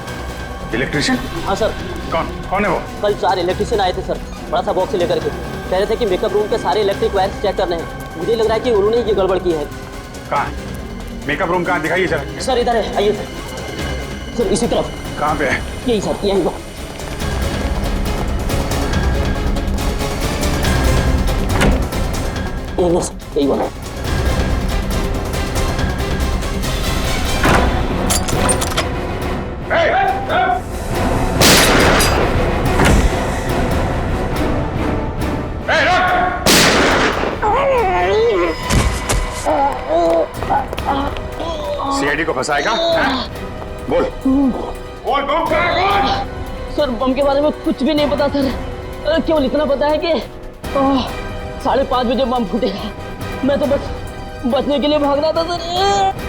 S5: इलेक्ट्रिशियन?
S14: हाँ सर।
S5: कौन है वो?
S14: कल 4 इलेक्ट्रिशियन आए थे सर, बड़ा सा बॉक्स लेकर के। कह रहे थे कि मेकअप रूम के सारे इलेक्ट्रिक वायर्स चेक करने हैं। मुझे लग रहा है कि उन्होंने ये गड़बड़ की है।
S5: कहाँ? मेकअप रूम कहाँ? दिखाइए जरा।
S14: सर इधर है, आइए सर। सर इसी तरफ।
S5: कहाँ पे है?
S14: यही सर, यही वो। यही वाला।
S5: सीआईडी को फंसाएगा? बोल।
S14: सर बम के बारे में कुछ भी नहीं पता सर, केवल इतना पता है कि 5:30 बजे बम फूटेगा। मैं तो बस बचने के लिए भाग रहा था सर।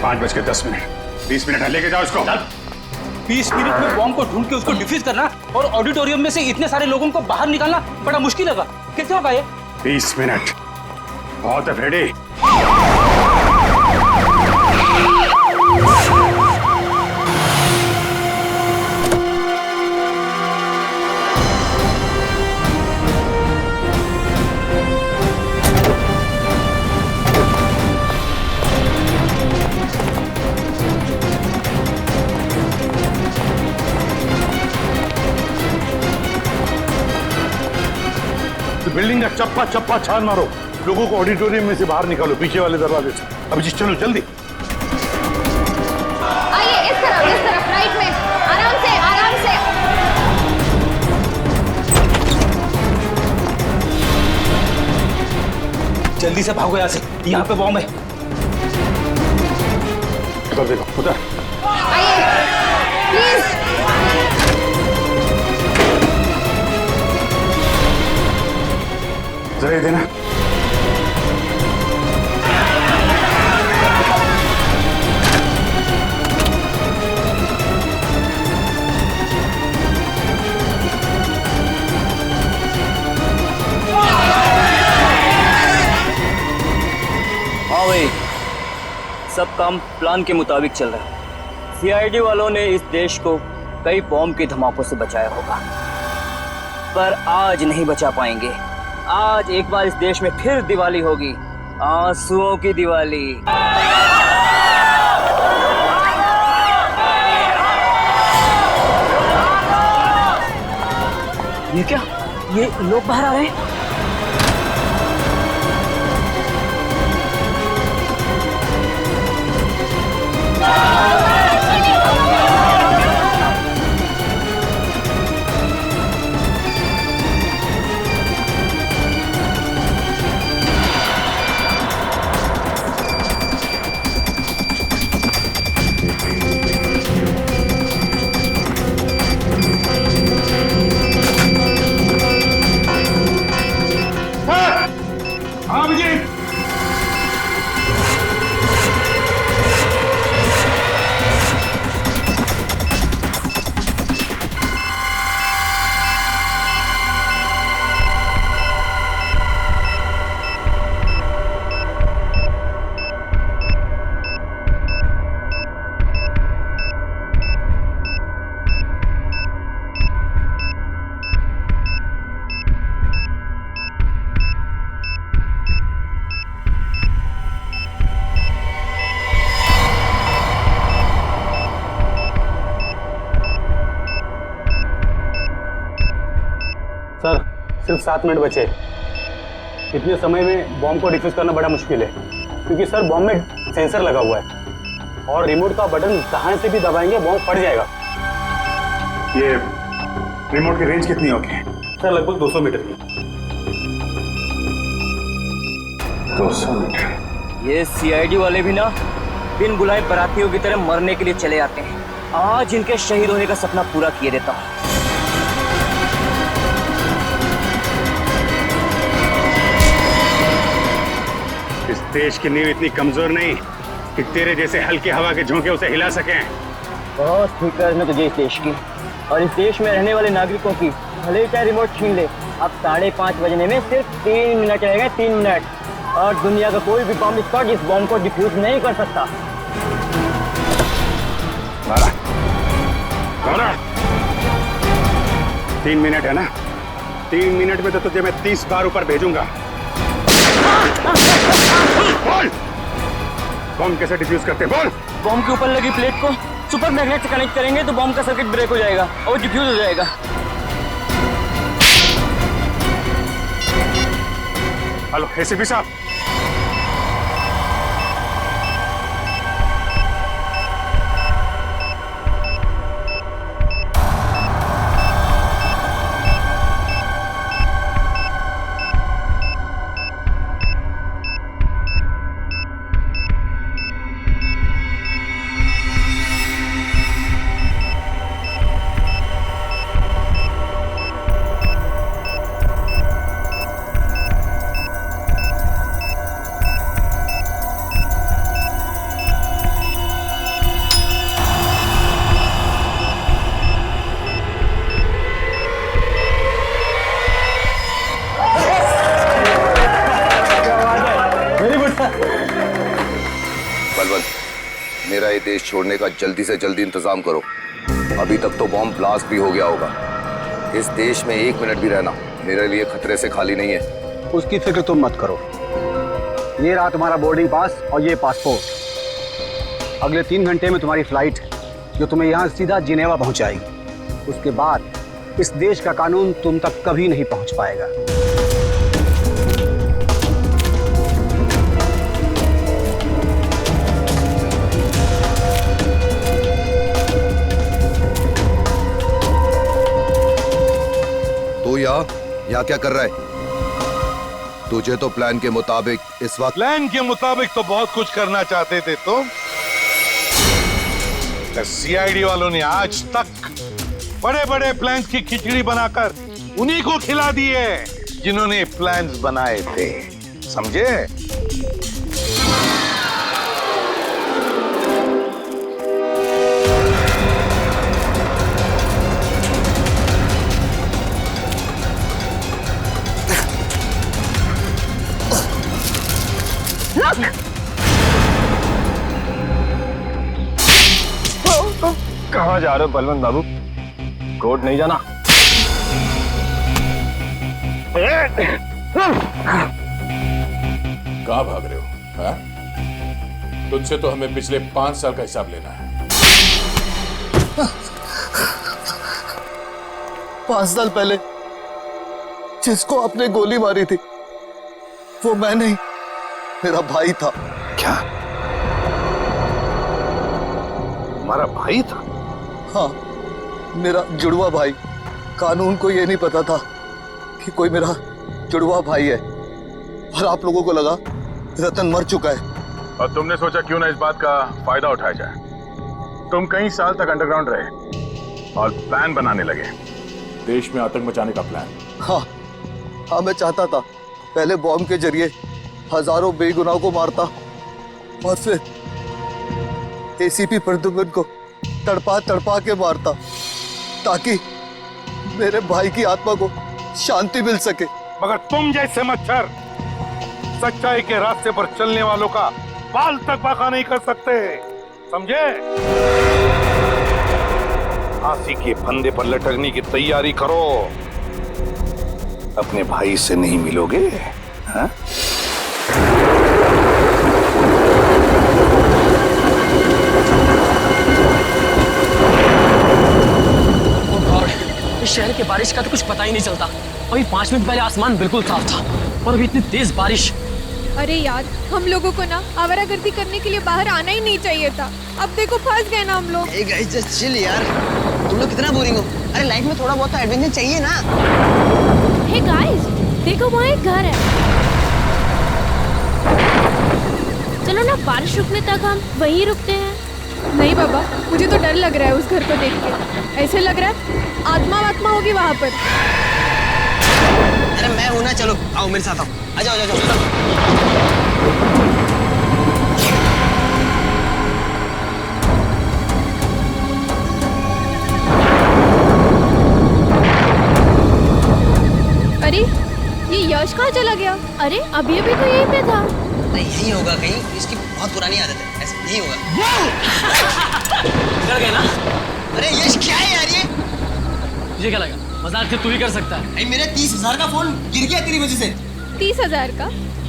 S5: 5:10, 20 मिनट है, लेके जाओ इसको।
S6: 20 मिनट में बॉम्ब को ढूंढ के उसको डिफ्यूज करना और ऑडिटोरियम में से इतने सारे लोगों को बाहर निकालना बड़ा मुश्किल लगा। कितने होगा ये?
S5: 20 मिनट बहुत है फ्रेडी।
S7: तो बिल्डिंग का चप्पा चप्पा छान मारो, लोगों को ऑडिटोरियम में से बाहर निकालो, पीछे वाले दरवाजे से। अभिजीत चलो जल्दी।
S4: आइए इस तरफ राइट में, आराम से आराम से।
S6: जल्दी से भागो यहाँ से, यहाँ पे बॉम्ब है।
S7: उधर देखो, उधर।
S4: आइए प्लीज।
S5: जरा ये देना।
S6: हाँ भाई, सब काम प्लान के मुताबिक चल रहा है। सीआईडी वालों ने इस देश को कई बॉम्ब के धमाकों से बचाया होगा, पर आज नहीं बचा पाएंगे। आज एक बार इस देश में फिर दिवाली होगी, आंसुओं की दिवाली। ये क्या? ये लोग बाहर आ रहे हैं।
S5: हाँ अभिजीत।
S11: सर सिर्फ 7 मिनट बचे। इतने समय में बॉम्ब को डिफ्यूज करना बड़ा मुश्किल है, क्योंकि सर बॉम्ब में सेंसर लगा हुआ है और रिमोट का बटन जहां से भी दबाएंगे बॉम्ब फट जाएगा।
S5: ये रिमोट की रेंज कितनी होगी?
S11: सर लगभग 200 मीटर की।
S5: 200 मीटर।
S6: ये सीआईडी वाले भी ना बिन बुलाए बरातियों की तरह मरने के लिए चले आते हैं। आज इनके शहीद होने का सपना पूरा किए देता हूँ।
S5: इस देश की नींव इतनी कमजोर नहीं कि तेरे जैसे हल्के हवा के झोंके उसे हिला सकें।
S6: बहुत फिक्र है तुझे इस देश की और इस देश में रहने वाले नागरिकों की। भले ही चाहे रिमोट छीन ले, अब 5:30 बजने में सिर्फ 3 मिनट रहेगा, 3 मिनट, और दुनिया का कोई भी बॉम्ब स्क्वाड इस बॉम्ब को डिफ्यूज नहीं कर सकता।
S5: मारा, मारा। 3 मिनट है ना? 3 मिनट में तो तुझे मैं 30 बार ऊपर भेजूंगा। बोल, बॉम्ब कैसे डिफ्यूज करते? बोल।
S6: बॉम्ब के ऊपर लगी प्लेट को सुपर मैग्नेट से कनेक्ट करेंगे तो बॉम्ब का सर्किट ब्रेक हो जाएगा और डिफ्यूज हो जाएगा।
S5: हेलो एसीपी साहब।
S3: मेरा ये देश छोड़ने का जल्दी से जल्दी इंतजाम करो। अभी तक तो बॉम्ब ब्लास्ट भी हो गया होगा। इस देश में 1 मिनट भी रहना मेरे लिए खतरे से खाली नहीं है।
S12: उसकी फिक्र तुम मत करो। ये रहा तुम्हारा बोर्डिंग पास और ये पासपोर्ट। अगले 3 घंटे में तुम्हारी फ्लाइट जो तुम्हें यहाँ सीधा जिनेवा पहुँचाएगी। उसके बाद इस देश का कानून तुम तक कभी नहीं पहुँच पाएगा।
S3: यहाँ क्या कर रहा है? तुझे तो प्लान के मुताबिक इस वक्त
S7: प्लान के मुताबिक तो बहुत कुछ करना चाहते थे तुम। सीआईडी वालों ने आज तक बड़े बड़े प्लान्स की खिचड़ी बनाकर उन्हीं को खिला दी है जिन्होंने प्लान्स बनाए थे, समझे?
S10: कहाँ जा रहे हो बलवंत बाबू? कोर्ट नहीं जाना?
S1: कहाँ भाग रहे हो? हाँ? तुझसे तो हमें पिछले 5 साल का हिसाब लेना है।
S18: 5 साल पहले जिसको आपने गोली मारी थी वो मैं नहीं, मेरा भाई था।
S7: क्या? तुम्हारा भाई था?
S18: हाँ, मेरा जुड़वा भाई। कानून को ये नहीं पता था कि कोई मेरा जुड़वा भाई है, और आप लोगों को लगा रतन मर चुका है।
S1: और तुमने सोचा क्यों ना इस बात का फायदा उठाया जाए। तुम कई साल तक अंडरग्राउंड रहे और प्लान बनाने लगे, देश में आतंक मचाने का प्लान।
S18: हाँ, मैं चाहता था पहले बॉम्ब के जरिए हजारों बेगुनाहों को मारता और फिर एसीपी प्रद्युम्न को तड़पा तड़पा के मारता ताकि मेरे भाई की आत्मा को शांति मिल सके।
S7: मगर तुम जैसे मच्छर सच्चाई के रास्ते पर चलने वालों का बाल तक बाका नहीं कर सकते, समझे? फांसी के फंदे पर लटकने की तैयारी करो। अपने भाई से नहीं मिलोगे? हाँ?
S14: इस शहर के बारिश का तो कुछ पता ही नहीं चलता। अभी 5 मिनट पहले आसमान बिल्कुल साफ था और अभी इतनी तेज बारिश।
S19: अरे यार, हम लोगों को ना आवारागर्दी करने के लिए बाहर आना ही नहीं चाहिए था। अब देखो फंस गए ना हम लोग।
S13: Hey guys, just chill यार। तुम लोग कितना बोरिंग हो? अरे लाइफ में थोड़ा बहुत एडवेंचर चाहिए ना।
S19: Hey guys, देखो वहाँ एक घर है। चलो ना बारिश रुकने तक हम वहीं रुकते हैं। नहीं बाबा, मुझे तो डर लग रहा है उस घर को देख के। ऐसे लग रहा है आत्मा होगी वहाँ पर।
S13: अरे मैं हूं ना, चलो आओ मेरे साथ आओ। आ जाओ, चलो।
S19: अरे ये यश कहाँ चला गया? अरे अभी तो यहीं पे था।
S13: नहीं, यही होगा कहीं। इसकी बहुत पुरानी आदत है, ऐसे नहीं होगा।
S14: कर गए ना?
S13: अरे यश क्या है यार ये?
S14: तुझे क्या लगा मजाक से तू ही कर सकता है?
S13: भाई मेरे 30,000 का फोन गिर गया तेरी वजह से।
S19: 30,000 का?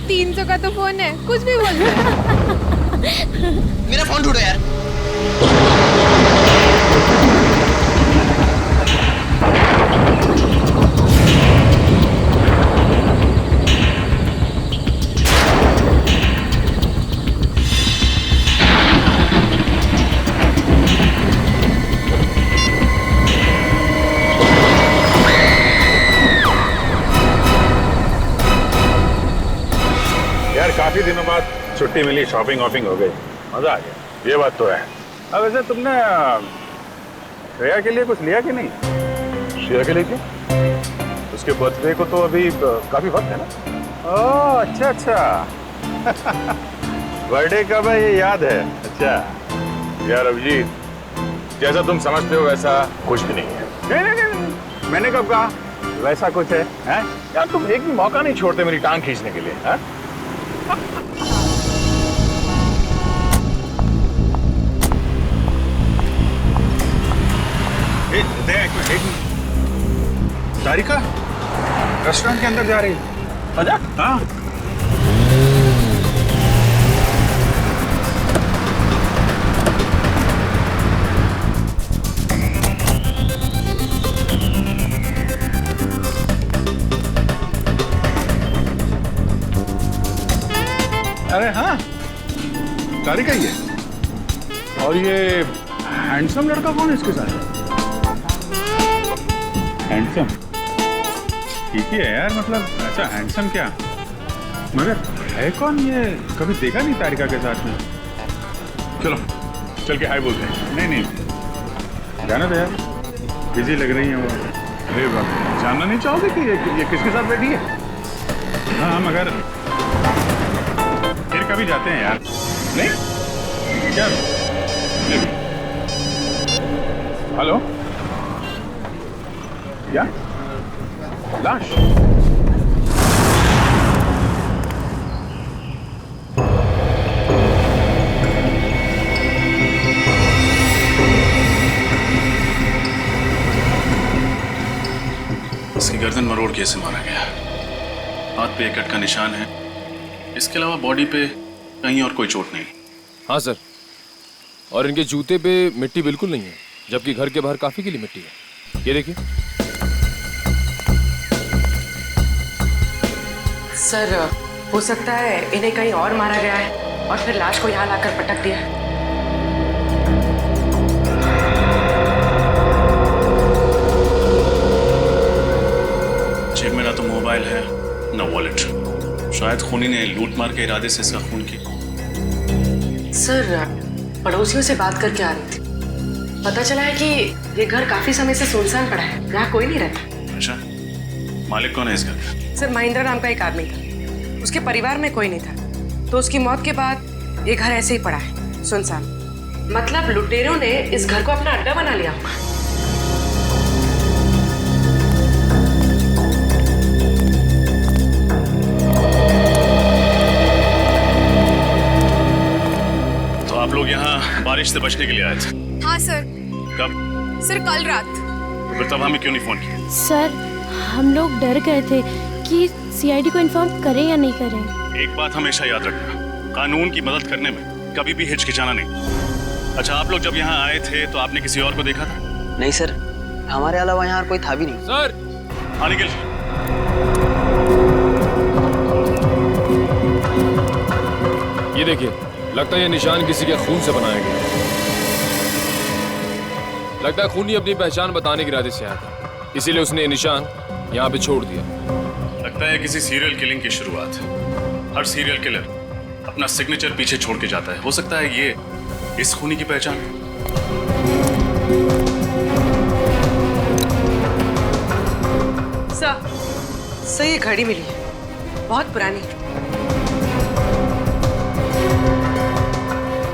S19: 300 का तो फोन है, कुछ भी बोल रहे हैं।
S13: मेरा फोन ढूंढो यार।
S1: काफी दिनों बाद छुट्टी मिली, शॉपिंग वॉपिंग हो गई, मजा आ गया। ये बात तो है। अब वैसे तुमने श्रेया के लिए कुछ लिया कि नहीं? श्रेया के लिए क्यों? उसके बर्थडे को तो अभी काफी वक्त है ना। ओह अच्छा बर्थडे कब है ये याद है? अच्छा यार अभिजीत, जैसा तुम समझते हो वैसा कुछ भी नहीं है। नहीं, मैंने कब कहा वैसा कुछ है? यार तुम एक भी मौका नहीं छोड़ते मेरी टांग खींचने के लिए। है? तारिका रेस्टोरेंट के अंदर जा रही है। आजा। हाँ अरे हाँ, तारिका ही है। और ये हैंडसम लड़का कौन है इसके साथ? हैंडसम?
S5: ठीक ही है यार, मतलब ऐसा हैंडसम क्या, मगर है कौन ये? कभी देखा नहीं तारिका के साथ में। चलो चल के हाय बोलते हैं। नहीं जाना तो यार, बिजी लग रही है वो। अरे बाप, जानना नहीं चाहोगे कि ये किसके साथ बैठी है? हाँ मगर फिर कभी जाते हैं यार। नहीं क्या? हेलो, क्या लाश?
S1: इसकी गर्दन मरोड़ के ऐसे मारा गया, हाथ पे एक कट का निशान है, इसके अलावा बॉडी पे कहीं और कोई चोट नहीं।
S10: हाँ सर, और इनके जूते पे मिट्टी बिल्कुल नहीं है, जबकि घर के बाहर काफी गीली मिट्टी है। ये देखिए
S16: सर, हो सकता है इन्हें कहीं और मारा गया है और फिर लाश को यहाँ लाकर पटक दिया है।
S1: जेब में ना तो मोबाइल है ना वॉलेट, शायद खूनी ने लूट मार के इरादे से इसका खून किया।
S16: सर, पड़ोसियों से बात करके आ रही थी, पता चला है कि ये घर काफी समय से सुनसान पड़ा है, यहाँ कोई नहीं रहता।
S1: अच्छा, मालिक कौन है इस घर का?
S16: सर, महेंद्र नाम का एक आदमी था, उसके परिवार में कोई नहीं था, तो उसकी मौत के बाद ये घर ऐसे ही पड़ा है सुनसान। मतलब लुटेरों ने इस घर को अपना अड्डा बना लिया होगा।
S1: तो आप लोग यहाँ बारिश से बचने के लिए आए थे?
S19: हाँ सर।
S1: कब?
S19: सर कल रात।
S1: तो फिर तब हमें क्यों नहीं फोन किया?
S19: सर, हम लोग डर गए थे कि सीआईडी को इन्फॉर्म करें या नहीं करें।
S1: एक बात हमेशा याद रखना, कानून की मदद करने में कभी भी हिचकिचाना नहीं। अच्छा, आप लोग जब यहाँ आए थे तो आपने किसी और को देखा था?
S20: नहीं सर, हमारे अलावा यहाँ कोई था भी नहीं।
S10: सर,
S1: हाँ निखिल।
S10: ये देखिए, लगता है ये निशान किसी के खून से बनाया गया। लगता है खूनी अपनी पहचान बताने के इरादे से आया था, इसीलिए उसने ये निशान यहाँ पे छोड़ दिया।
S1: लगता है किसी सीरियल किलिंग की शुरुआत है। हर सीरियल किलर अपना सिग्नेचर पीछे छोड़ के जाता है। हो सकता है ये इस खूनी की पहचान है।
S16: सर, ये घड़ी मिली है, बहुत पुरानी।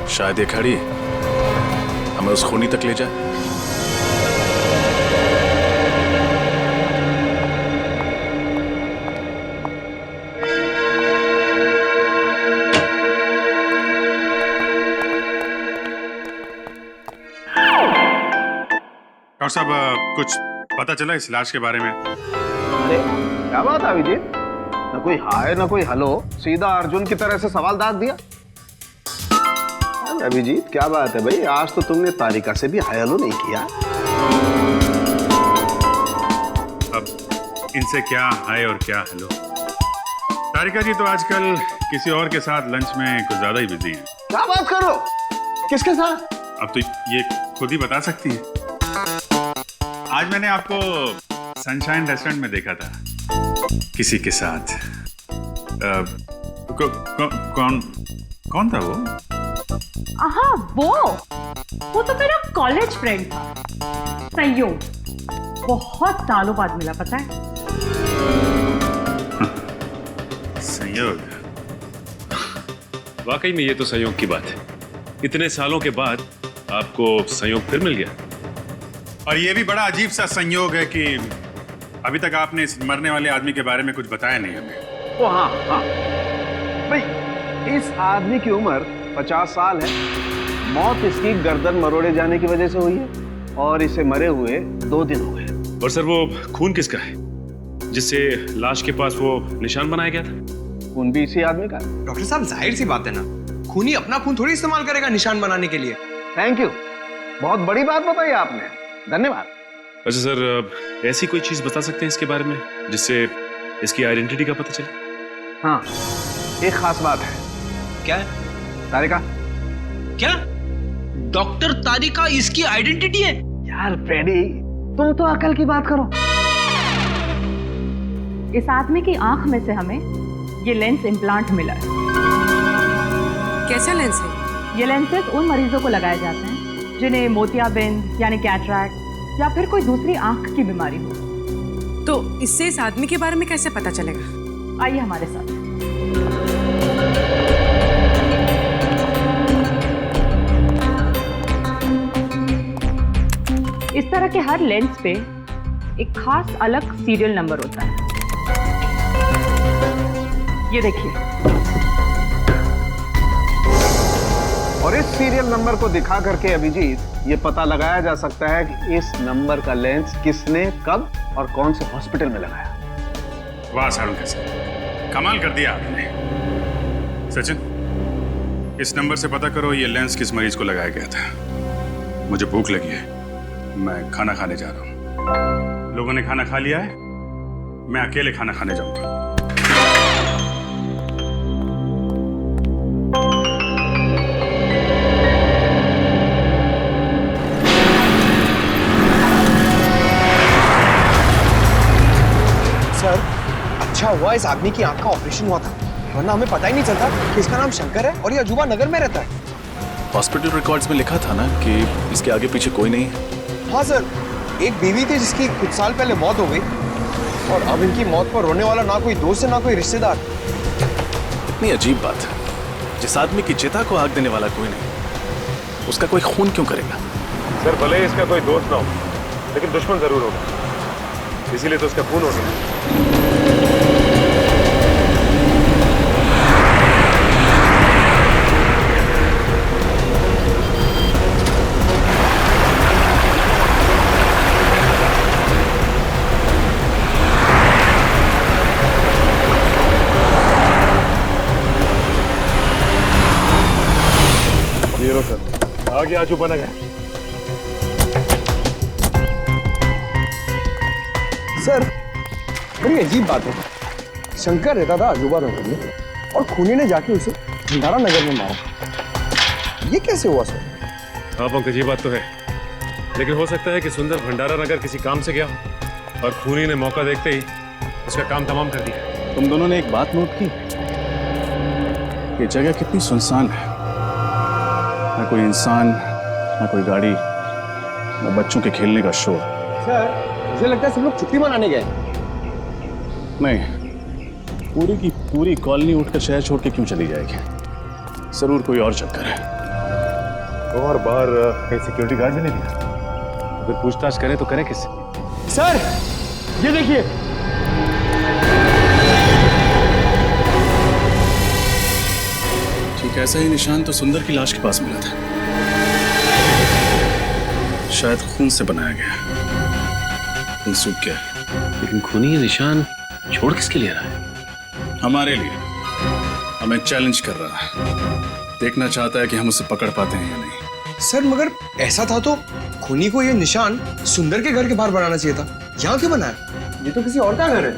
S1: शायद ये घड़ी हमें उस खूनी तक ले जाए।
S5: डॉक्टर साहब, कुछ पता चला इस लाश के बारे में?
S21: अरे क्या बात है अभिजीत, न कोई हाय न कोई हेलो, सीधा अर्जुन की तरह से सवाल दाग दिया। अभिजीत क्या बात है भाई, आज तो तुमने तारिका से भी हाय हेलो नहीं किया।
S5: अब इनसे क्या हाय और क्या हेलो। तारिका जी तो आजकल किसी और के साथ लंच में कुछ ज्यादा ही बिजी हैं।
S21: क्या बात करो, किसके साथ?
S5: अब तो ये खुद ही बता सकती हैं। आज मैंने आपको सनशाइन रेस्टोरेंट में देखा था किसी के साथ। कौन था वो?
S22: हाँ, वो तो मेरा कॉलेज फ्रेंड था, संयोग। बहुत सालों बाद मिला, पता है?
S1: संयोग? वाकई में ये तो संयोग की बात है। इतने सालों के बाद आपको संयोग फिर मिल गया।
S5: और ये भी बड़ा अजीब सा संयोग है कि अभी तक आपने इस मरने वाले आदमी के बारे में कुछ बताया नहीं हमें।
S21: ओ हाँ भाई, इस आदमी की उम्र 50 साल है। मौत इसकी गर्दन मरोड़े जाने की वजह से हुई है और इसे मरे हुए 2 दिन हो गए।
S1: और सर, वो खून किसका है जिससे लाश के पास वो निशान बनाया गया था?
S21: खून भी इसी आदमी का।
S17: डॉक्टर साहब, जाहिर सी बात है ना, खूनी अपना खून थोड़ी इस्तेमाल करेगा निशान बनाने के लिए।
S21: थैंक यू, बहुत बड़ी बात बताई आपने, धन्यवाद।
S1: अच्छा सर, ऐसी कोई चीज बता सकते हैं इसके बारे में जिससे इसकी आइडेंटिटी का पता चले?
S21: हाँ, एक खास बात है।
S6: क्या है?
S21: तारिका।
S6: क्या? डॉक्टर तारिका इसकी आइडेंटिटी है?
S21: यार फ्रेडी, तुम तो अकल की बात करो।
S22: इस आदमी की आंख में से हमें ये लेंस इम्प्लांट मिला है।
S16: कैसा लेंस है?
S22: ये लेंसेज उन मरीजों को लगाए जाते हैं जिन्हें मोतियाबिंद यानी कैटरैक्ट या फिर कोई दूसरी आंख की बीमारी हो।
S16: तो इससे इस आदमी के बारे में कैसे पता चलेगा?
S22: आइए हमारे साथ। इस तरह के हर लेंस पे एक खास अलग सीरियल नंबर होता है। ये देखिए।
S21: और इस सीरियल नंबर को दिखा करके अभिजीत ये पता लगाया जा सकता है कि इस नंबर का लेंस किसने कब और कौन से हॉस्पिटल में लगाया।
S5: वाह सारुण कैसे कमाल कर दिया आपने। सचिन, इस नंबर से पता करो ये लेंस किस मरीज को लगाया गया था। मुझे भूख लगी है, मैं खाना खाने जा रहा हूँ। लोगों ने खाना खा लिया है, मैं अकेले खाना खाने जाऊंगा।
S17: सर, अच्छा हुआ इस आदमी की आंख का ऑपरेशन हुआ था, वरना हमें पता ही नहीं चलता कि इसका नाम शंकर है और ये अजूबा नगर में रहता है।
S1: हॉस्पिटल रिकॉर्ड्स में लिखा था ना कि इसके आगे पीछे कोई नहीं है।
S17: हाँ सर, एक बीवी थी जिसकी कुछ साल पहले मौत हो गई और अब इनकी मौत पर रोने वाला ना कोई दोस्त है ना कोई रिश्तेदार।
S1: इतनी अजीब बात है, जिस आदमी की चिता को आग देने वाला कोई नहीं, उसका कोई खून क्यों करेगा?
S2: सर, भले ही इसका कोई दोस्त ना हो, लेकिन दुश्मन जरूर होगा, इसीलिए तो उसका खून हो गया।
S1: आगे आजू बना गया।
S17: सर, बड़ी अजीब बात है, शंकर रहता था अजूबा नगर में और खूनी ने जाके उसे भंडारा नगर में मारा। ये कैसे हुआ सर?
S2: हाँ पंकज, ये बात तो है, लेकिन हो सकता है कि सुंदर भंडारा नगर किसी काम से गया और खूनी ने मौका देखते ही उसका काम तमाम कर दिया।
S1: तुम दोनों ने एक बात नोट की, ये जगह कितनी सुनसान है, ना कोई इंसान, ना कोई गाड़ी, ना बच्चों के खेलने का शोर।
S17: सर, मुझे लगता है सब लोग छुट्टी मनाने गए।
S1: नहीं, पूरी की पूरी कॉलोनी उठकर शहर छोड़ के क्यों चली जाएगी? जरूर कोई और चक्कर है।
S2: और बाहर कहीं सिक्योरिटी गार्ड भी नहीं दिखा, अगर पूछताछ करें तो करें किससे?
S17: सर, ये देखिए।
S1: ठीक ऐसा ही निशान तो सुंदर की लाश के पास मिला था, शायद खून से बनाया गया। खून सूख गया,
S2: लेकिन खूनी ये निशान छोड़ किसके लिए रहा है?
S1: हमारे लिए। हमें चैलेंज कर रहा है, देखना चाहता है कि हम उसे पकड़ पाते हैं या नहीं।
S17: सर, मगर ऐसा था तो खूनी को ये निशान सुंदर के घर के बाहर बनाना चाहिए था। यहाँ क्यों बनाया? ये तो किसी और का घर है।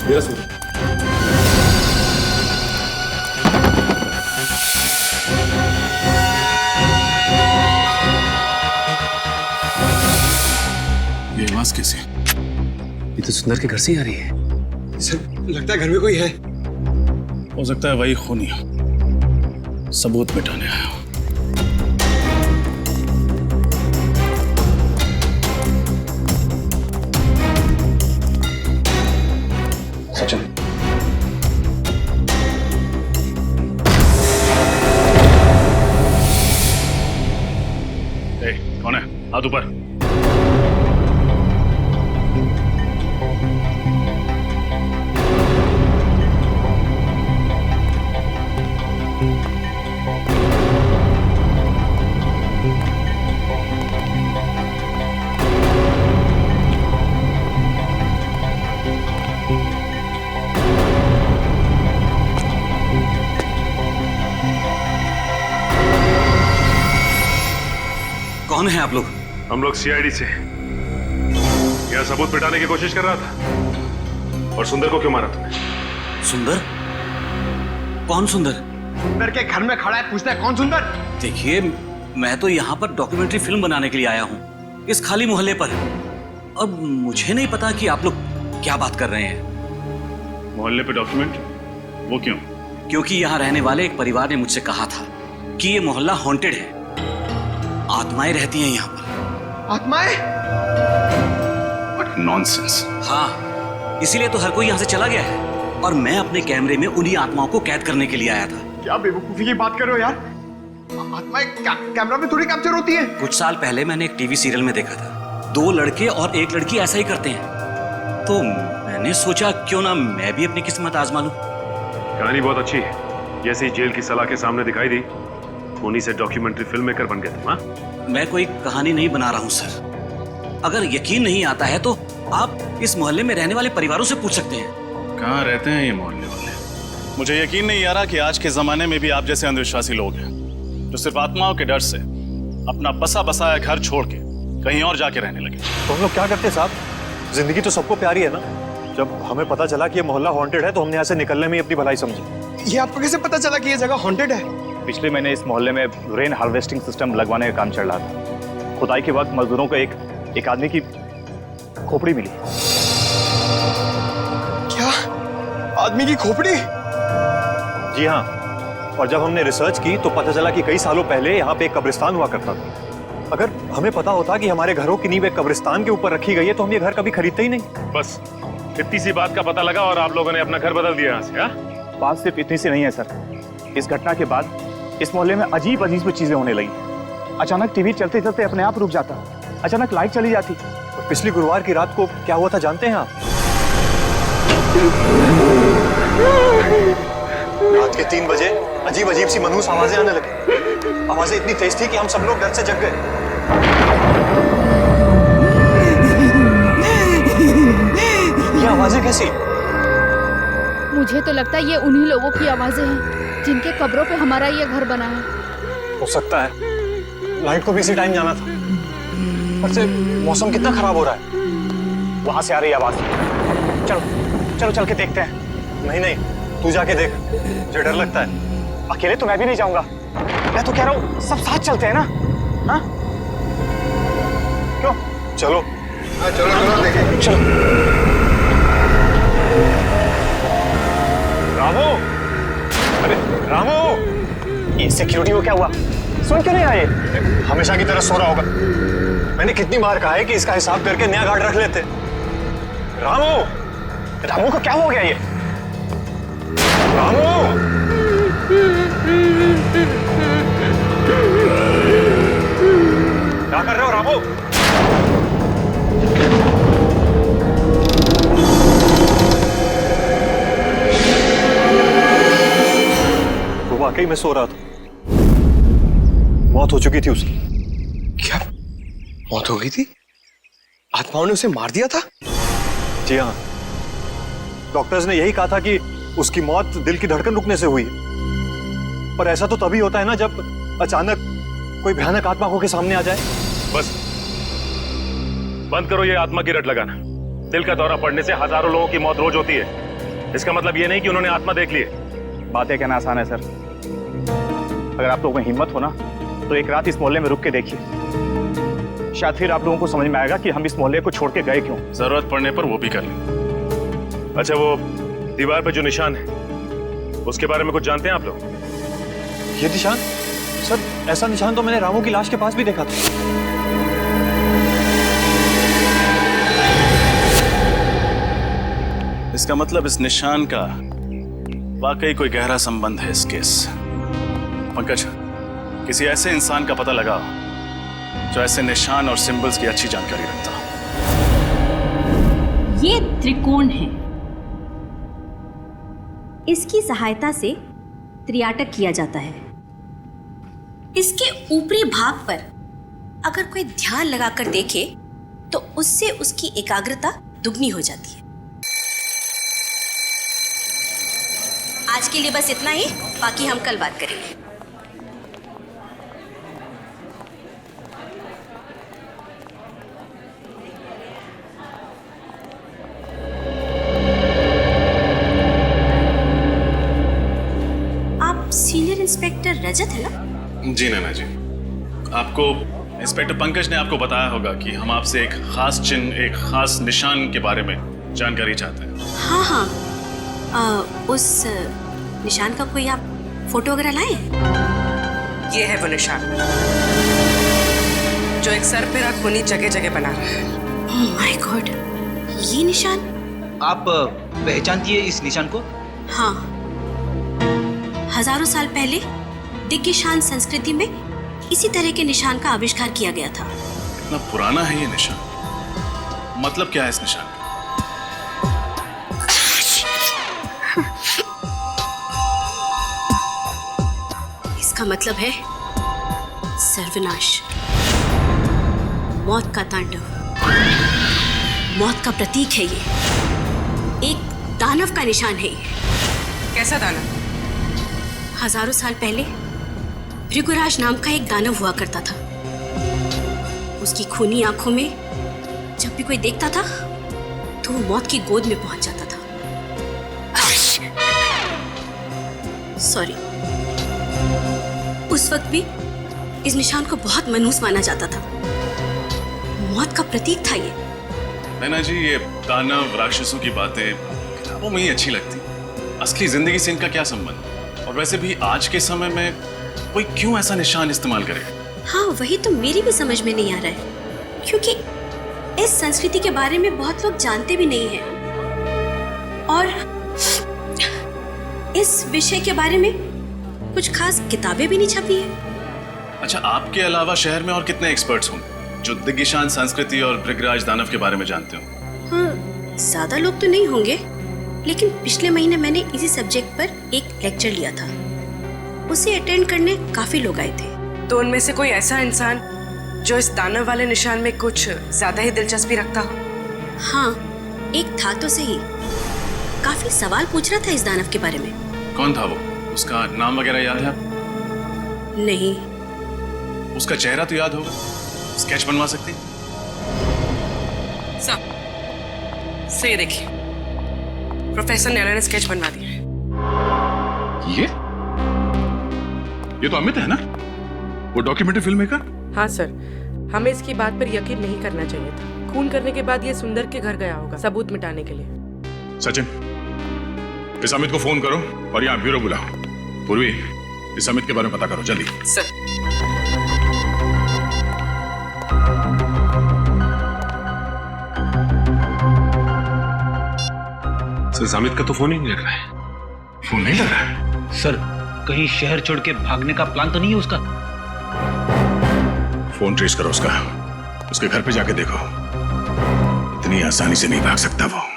S2: मेरा सुंदर।
S1: ये आवाज कैसे?
S2: ये तो सुंदर के घर से ही आ रही है।
S17: सर, लगता है घर में कोई है।
S1: हो सकता है वही खूनी हो, सबूत मिटाने आया हो। सचिन, कौन है? हाथ ऊपर।
S6: कौन है आप लोग?
S2: हम लोग सीआईडी से। यह सबूत मिटाने की कोशिश कर रहा था। और सुंदर को क्यों मारा तुमने?
S6: सुंदर? कौन सुंदर?
S17: सुंदर के घर में खड़ा है, पूछता है कौन सुंदर?
S6: देखिए, मैं तो यहाँ पर डॉक्यूमेंट्री फिल्म बनाने के लिए आया हूँ। इस खाली मोहल्ले पर। और मुझे नहीं पता कि आप लोग क्या बात कर रहे हैं।
S1: मोहल्ले पे डॉक्यूमेंट? वो क्यों?
S6: क्योंकि यहाँ रहने वाले एक परिवार ने मुझसे कहा था कि ये मोहल्ला हॉन्टेड है, आत्माएं रहती हैं यहाँ पर।
S17: आत्माएं?
S1: What nonsense।
S6: हाँ, इसीलिए तो हर कोई यहाँ से चला गया है और मैं अपने कैमरे में उन्हीं आत्माओं को कैद करने के लिए आया था।
S17: क्या बेवकूफी की बात कर रहे हो यार? आत्माएं कैमरा में थोड़ी कैप्चर होती है।
S6: कुछ साल पहले मैंने एक टीवी सीरियल में देखा था, 2 लड़के और 1 लड़की ऐसा ही करते हैं। तो मैंने सोचा क्यों ना मैं भी अपनी किस्मत आजमा लूं।
S2: कहानी बहुत अच्छी है, जैसे ही जेल की सलाह के सामने दिखाई दी उन्हीं से डॉक्यूमेंट्री फिल्म मेकर बन गया था।
S6: मैं कोई कहानी नहीं बना रहा हूँ सर। अगर यकीन नहीं आता है तो आप इस मोहल्ले में रहने वाले परिवारों से पूछ सकते हैं।
S1: कहाँ रहते हैं ये मोहल्ले वाले?
S8: मुझे यकीन नहीं आ रहा कि आज के जमाने में भी आप जैसे अंधविश्वासी लोग हैं जो सिर्फ आत्माओं के डर से अपना बसा बसाया घर छोड़ के कहीं और जाके रहने लगे।
S15: तो हम लोग क्या करते साहब? जिंदगी तो सबको प्यारी है ना। जब हमें पता चला कि ये मोहल्ला हॉन्टेड है तो हमने यहाँ से निकलने में ही अपनी भलाई समझी।
S17: ये आपको कैसे पता चला कि ये जगह हॉन्टेड है?
S11: पिछले महीने इस मोहल्ले में रेन हार्वेस्टिंग सिस्टम लगवाने का काम चल रहा था। खुदाई के वक्त मजदूरों को एक आदमी की खोपड़ी मिली।
S17: क्या? आदमी की खोपड़ी?
S15: जी हाँ, और जब हमने रिसर्च की तो पता चला कि कई सालों पहले यहाँ पे एक कब्रिस्तान हुआ करता था। अगर हमें पता होता कि हमारे घरों की नींव एक कब्रिस्तान के ऊपर रखी गई है तो हम ये घर कभी खरीदते ही नहीं।
S2: बस इतनी सी बात का पता लगा और आप लोगों ने अपना घर बदल दिया यहाँ से। हाँ?
S11: बात सिर्फ इतनी सी नहीं है सर। इस घटना के बाद इस मोहल्ले में अजीब अजीब चीजें होने लगी। अचानक टीवी चलते चलते अपने आप रुक जाता, अचानक लाइट चली जाती।
S15: और पिछली गुरुवार की रात को क्या हुआ था जानते हैं आप? रात के 3 बजे अजीब अजीब सी मनहूस आवाजें आने लगी। आवाजें इतनी तेज थी कि हम सब लोग डर से जग गए। ये आवाजें कैसी?
S19: मुझे तो लगता है ये उन्हीं लोगों की आवाजें हैं जिनके कब्रों पे हमारा ये घर बना है।
S15: हो सकता है। लाइट को भी इसी टाइम जाना था। पर से मौसम कितना खराब हो रहा है।
S11: वहां से आ रही आवाज। चलो चलो चल के देखते हैं।
S15: नहीं, तू जाके देख, मुझे डर लगता है।
S11: अकेले तो मैं भी नहीं जाऊंगा। मैं तो कह रहा हूँ सब साथ चलते हैं ना। हाँ? क्यों?
S15: चलो।
S3: चलो देखें।
S15: चलो। रामू! अरे रामू!
S11: ये सिक्योरिटी को क्या हुआ? सुन क्यों नहीं आए?
S15: हमेशा की तरह सो रहा होगा। मैंने कितनी बार कहा है कि इसका हिसाब करके नया गार्ड रख लेते।
S11: रामू को क्या हो गया ये?
S15: रामू! क्या कर रहे हो रामू? वो वाकई में सो रहा था। मौत हो चुकी थी उसकी।
S17: क्या मौत हो गई थी? आत्माओं ने उसे मार दिया था?
S15: जी हाँ, डॉक्टर्स ने यही कहा था कि उसकी मौत दिल की धड़कन रुकने से हुई। पर ऐसा तो तभी होता है ना जब अचानक कोई भयानक आत्मा होके सामने आ जाए।
S2: बस बंद करो ये आत्मा की रट लगाना। दिल का दौरा पड़ने से हजारों लोगों की मौत रोज होती है। इसका मतलब ये नहीं कि उन्होंने आत्मा देख ली है।
S11: बातें कहना आसान है सर। अगर आप लोगों में हिम्मत हो ना तो एक रात इस मोहल्ले में रुक के देखिए। शायद फिर आप लोगों को समझ में आएगा कि हम इस मोहल्ले को छोड़ के गए क्यों।
S2: जरूरत पड़ने पर वो भी कर लें। अच्छा, वो दीवार पे जो निशान है उसके बारे में कुछ जानते हैं आप लोग?
S15: ये निशान? सर, ऐसा निशान तो मैंने रामू की लाश के पास भी देखा था।
S8: इसका मतलब इस निशान का वाकई कोई गहरा संबंध है इस केस। पंकज, किसी ऐसे इंसान का पता लगाओ जो ऐसे निशान और सिंबल्स की अच्छी जानकारी रखता हो।
S23: ये त्रिकोण है। इसकी सहायता से त्रियाटक किया जाता है। इसके ऊपरी भाग पर अगर कोई ध्यान लगाकर देखे तो उससे उसकी एकाग्रता दुगनी हो जाती है। आज के लिए बस इतना ही, बाकी हम कल बात करेंगे। आप सीनियर इंस्पेक्टर रजत है ना?
S8: जी नैना जी, आपको इंस्पेक्टर पंकज ने आपको बताया होगा कि हम आपसे एक खास चिन्ह, एक खास निशान के बारे में जानकारी चाहते हैं।
S23: हाँ हाँ, उस निशान का कोई आप फोटो वगैरह लाए?
S16: ये है वो निशान जो एक सर पे खूनी जगह जगह बना रहा है।
S23: ओह माय गॉड, ये निशान?
S6: आप पहचानती है इस निशान को?
S23: हाँ, हजारों साल पहले दिग्यशान संस्कृति में इसी तरह के निशान का आविष्कार किया गया था।
S8: कितना पुराना है ये निशान? मतलब क्या है इस निशान का?
S23: इसका मतलब है सर्वनाश, मौत का तांडव, मौत का प्रतीक है ये। एक दानव का निशान है ये।
S16: कैसा दानव?
S23: हजारों साल पहले भृगुराज नाम का एक दानव हुआ करता था। उसकी खूनी आंखों में जब भी कोई देखता था तो वो मौत की गोद में पहुंच जाता था। सॉरी। उस वक्त भी इस निशान को बहुत मनहूस माना जाता था। मौत का प्रतीक था ये।
S8: नैना जी, ये दानव राक्षसों की बातें किताबों में ही अच्छी लगती, असली जिंदगी से इनका क्या संबंध? और वैसे भी आज के समय में कोई क्यों ऐसा निशान इस्तेमाल करे?
S23: हाँ, वही तो मेरी भी समझ में नहीं आ रहा है, क्योंकि इस संस्कृति के बारे में बहुत लोग जानते भी नहीं हैं और इस विषय के बारे में कुछ खास किताबें भी नहीं छपी है।
S8: अच्छा, आपके अलावा शहर में और कितने एक्सपर्ट्स होंगे जो दिग्यशान संस्कृति और भृगराज दानव के बारे में जानते हो?
S23: हाँ, ज्यादा लोग तो नहीं होंगे, लेकिन पिछले महीने मैंने इसी सब्जेक्ट पर एक लेक्चर लिया था। उसे अटेंड करने काफी लोग आए थे।
S16: तो उनमें से कोई ऐसा इंसान जो इस दानव वाले निशान में कुछ ज्यादा ही दिलचस्पी रखता हो?
S23: हाँ, एक था तो सही। काफी सवाल पूछ रहा था इस दानव के बारे में।
S8: कौन था वो? उसका नाम वगैरह याद है?
S23: नहीं।
S8: उसका चेहरा तो याद होगा, स्केच बनवा सकती?
S16: सही देखिए, प्रोफेसर नैना ने स्केच बनवा दिया है।
S1: ये तो अमित है ना, वो डॉक्यूमेंट्री फिल्म मेकर?
S16: हाँ सर, हमें इसकी बात पर यकीन नहीं करना चाहिए था। खून करने के बाद ये सुंदर के घर गया होगा सबूत मिटाने के लिए।
S1: सचिन, इस अमित को फोन करो और यहाँ ब्यूरो बुलाओ। पूर्वी, इस अमित के बारे में पता करो जल्दी।
S16: सर।
S1: अमित का तो फोन ही नहीं लग रहा है। फोन नहीं लग रहा है?
S6: सर, कहीं शहर छोड़ के भागने का प्लान तो नहीं है उसका?
S1: फोन ट्रेस करो उसका, उसके घर पे जाके देखो। इतनी आसानी से नहीं भाग सकता वो।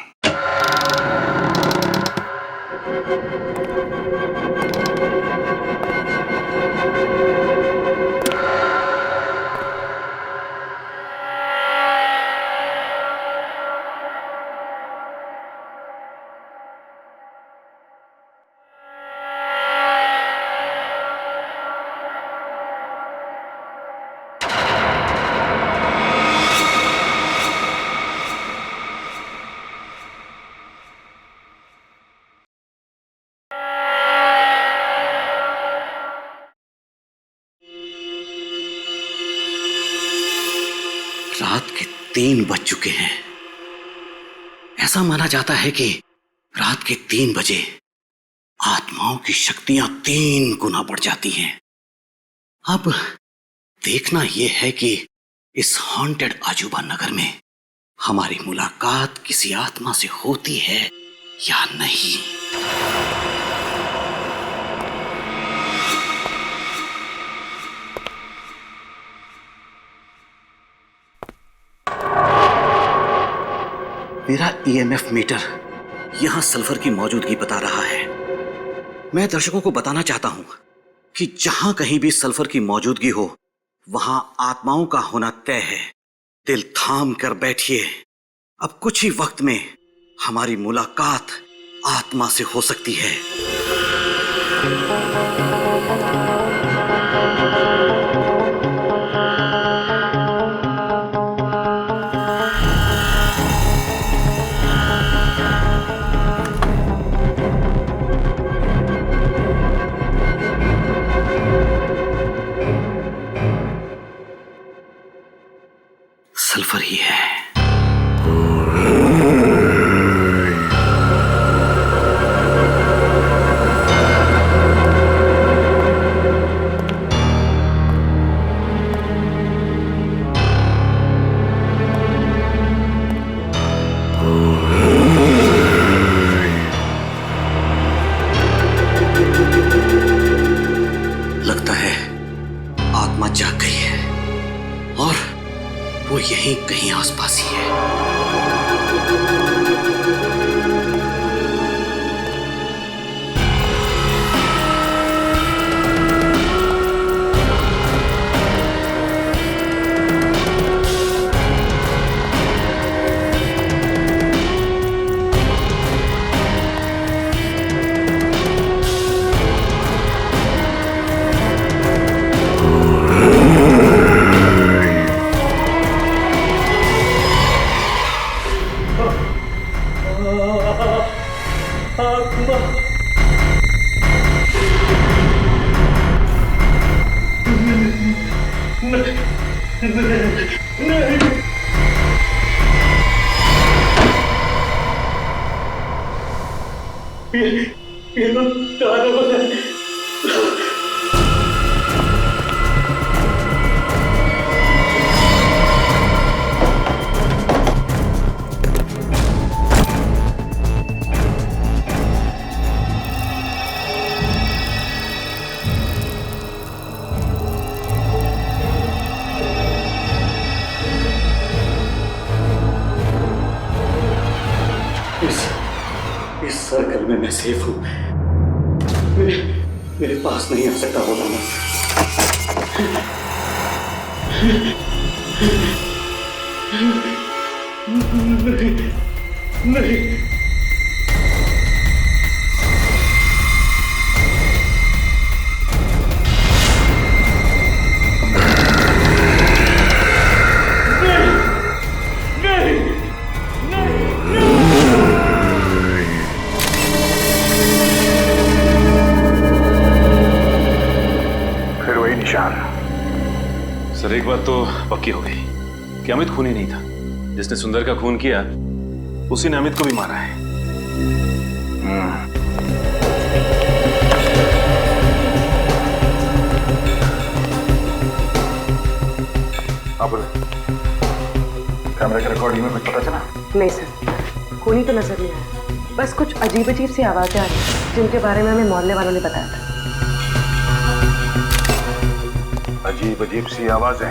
S4: रात के 3 बज चुके हैं। ऐसा माना जाता है कि रात के 3 बजे आत्माओं की शक्तियां 3 गुना बढ़ जाती हैं। अब देखना यह है कि इस हॉन्टेड अजूबा नगर में हमारी मुलाकात किसी आत्मा से होती है या नहीं। मेरा ईएमएफ मीटर यहां सल्फर की मौजूदगी बता रहा है। मैं दर्शकों को बताना चाहता हूं कि जहां कहीं भी सल्फर की मौजूदगी हो वहां आत्माओं का होना तय है। दिल थाम कर बैठिए, अब कुछ ही वक्त में हमारी मुलाकात आत्मा से हो सकती है।
S14: आत्मा नहीं। ये तो दानव है।
S4: इस सर्कल में मैं सेफ हूं। मेरे पास नहीं आ सकता वो दानव।
S14: नहीं।
S2: सर एक बात तो पक्की हो गई कि अमित खूनी नहीं था। जिसने सुंदर का खून किया उसी ने अमित को भी मारा है।
S1: कैमरे के रिकॉर्डिंग में कुछ पता चला?
S16: नहीं सर, खूनी तो नजर नहीं आया। बस कुछ अजीब अजीब सी आवाजें आ रही जिनके बारे में हमें मोहल्ले वालों ने बताया था।
S1: अजीब अजीब सी आवाजें।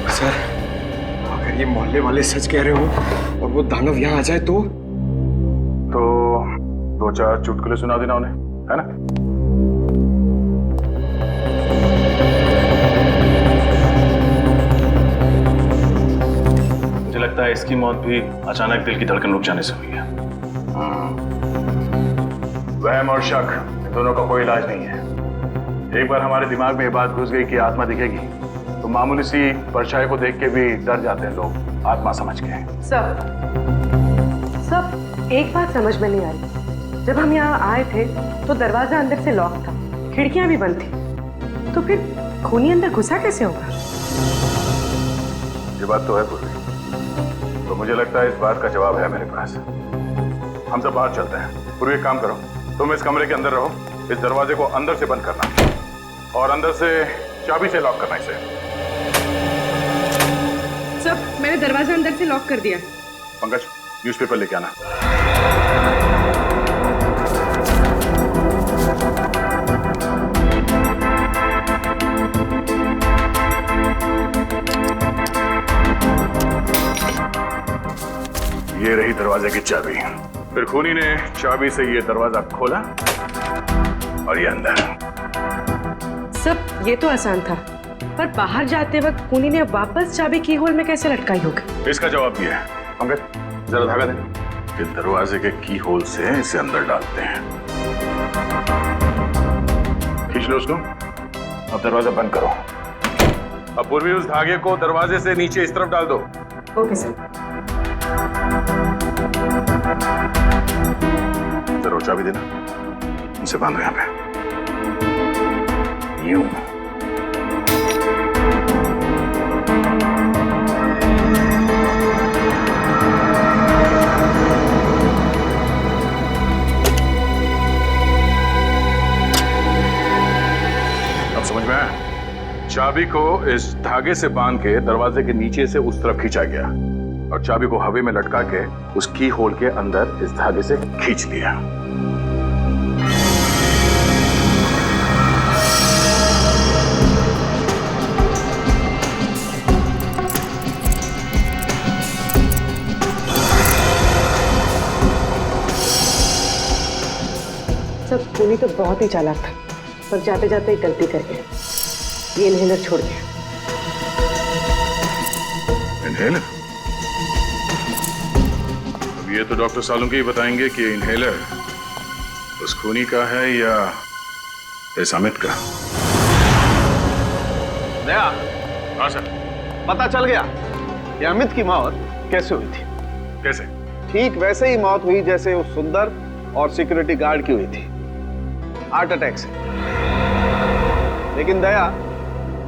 S17: सर, अगर ये मोहल्ले वाले सच कह रहे हो और वो दानव यहाँ आ जाए तो
S1: 2-4 चुटकुले सुना देना उन्हें, है ना?
S8: मुझे लगता है इसकी मौत भी अचानक दिल की धड़कन रुक जाने से हुई है।
S1: वहम और शक दोनों का कोई इलाज नहीं है। एक बार हमारे दिमाग में ये बात घुस गई कि आत्मा दिखेगी तो मामूली सी परछाई को देख के भी डर जाते हैं लोग, आत्मा समझ के।
S16: सब एक बात समझ में नहीं आ रही। जब हम यहाँ आए थे तो दरवाजा अंदर से लॉक था, खिड़कियां भी बंद थी, तो फिर खूनी अंदर घुसा कैसे होगा?
S1: ये बात तो है पूर्वी, तो मुझे लगता है इस बात का जवाब है मेरे पास। हम सब बाहर चलते हैं। पूर्वी एक काम करो, तुम इस कमरे के अंदर रहो, इस दरवाजे को अंदर से बंद करना और अंदर से चाबी से लॉक करना इसे।
S16: सब, मैंने दरवाजा अंदर से लॉक कर दिया।
S1: पंकज, न्यूज़पेपर लेके आना। ये रही दरवाजे की चाबी। फिर खूनी ने चाबी से ये दरवाजा खोला और ये अंदर।
S16: सब ये तो आसान था, पर बाहर जाते वक्त खूनी ने वापस चाबी की होल में कैसे लटकाई होगी?
S1: इसका जवाब ये है। पंकज, जरा धागा दे। इस दरवाजे के की होल से इसे अंदर डालते हैं। खींच लो उसको। अब दरवाजा बंद करो। अब पूर्वी उस धागे को दरवाजे से नीचे इस तरफ डाल दो।
S16: Okay sir.
S1: जरूर चाबी देना। इसे बांधो यहाँ पे। यूं। अब समझ में आया? चाबी को इस धागे से बांध के दरवाजे के नीचे से उस तरफ खींचा गया और चाबी को हवा में लटका के उस की होल के अंदर इस धागे से खींच लिया।
S16: सब, खूनी तो बहुत ही चालाक था, पर जाते जाते एक गलती कर गया। ये इनहेलर छोड़ गया।
S1: इनहेलर? अब ये तो डॉक्टर सालुंके ही बताएंगे कि इनहेलर उस खूनी का है या इस अमित का।
S21: दया।
S1: हाँ सर।
S21: पता चल गया ये अमित की मौत कैसे हुई थी?
S1: कैसे?
S21: ठीक वैसे ही मौत हुई जैसे उस सुंदर और सिक्योरिटी गार्ड की हुई थी, हार्ट अटैक से। लेकिन दया,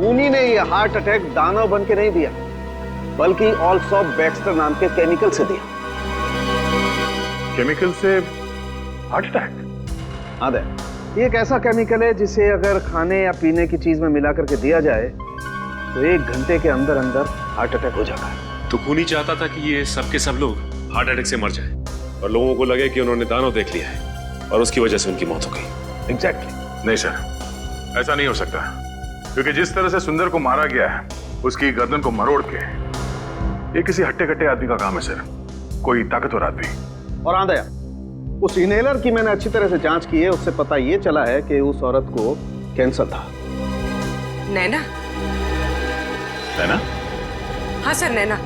S21: उन्हीं ने यह हार्ट अटैक दानव बन के नहीं दिया, बल्कि ऑल्सो बैक्स्टर नाम के केमिकल से दिया।
S1: केमिकल से हार्ट अटैक?
S21: हाँ दया, ये एक ऐसा केमिकल है जिसे अगर खाने या पीने की चीज में मिला करके दिया जाए तो 1 घंटे के अंदर अंदर हार्ट अटैक हो जाता है।
S2: तो खूनी चाहता था कि ये सब के सब लोग हार्ट अटैक से मर जाए और लोगों को लगे कि उन्होंने दानव देख लिया है और उसकी वजह से उनकी मौत हो गई।
S21: एग्जैक्टली।
S1: नहीं सर, ऐसा नहीं हो सकता, क्योंकि जिस तरह से सुंदर को मारा गया है, उसकी गर्दन को मरोड़ के, ये किसी हट्टे कट्टे आदमी का काम है सर, कोई ताकतवर आदमी।
S21: और हाँ दया, उस इनहेलर की मैंने अच्छी तरह से जांच की है, उससे पता ये चला है कि उस औरत को कैंसर था।
S16: नैना?
S1: नैना?
S16: हाँ सर, नैना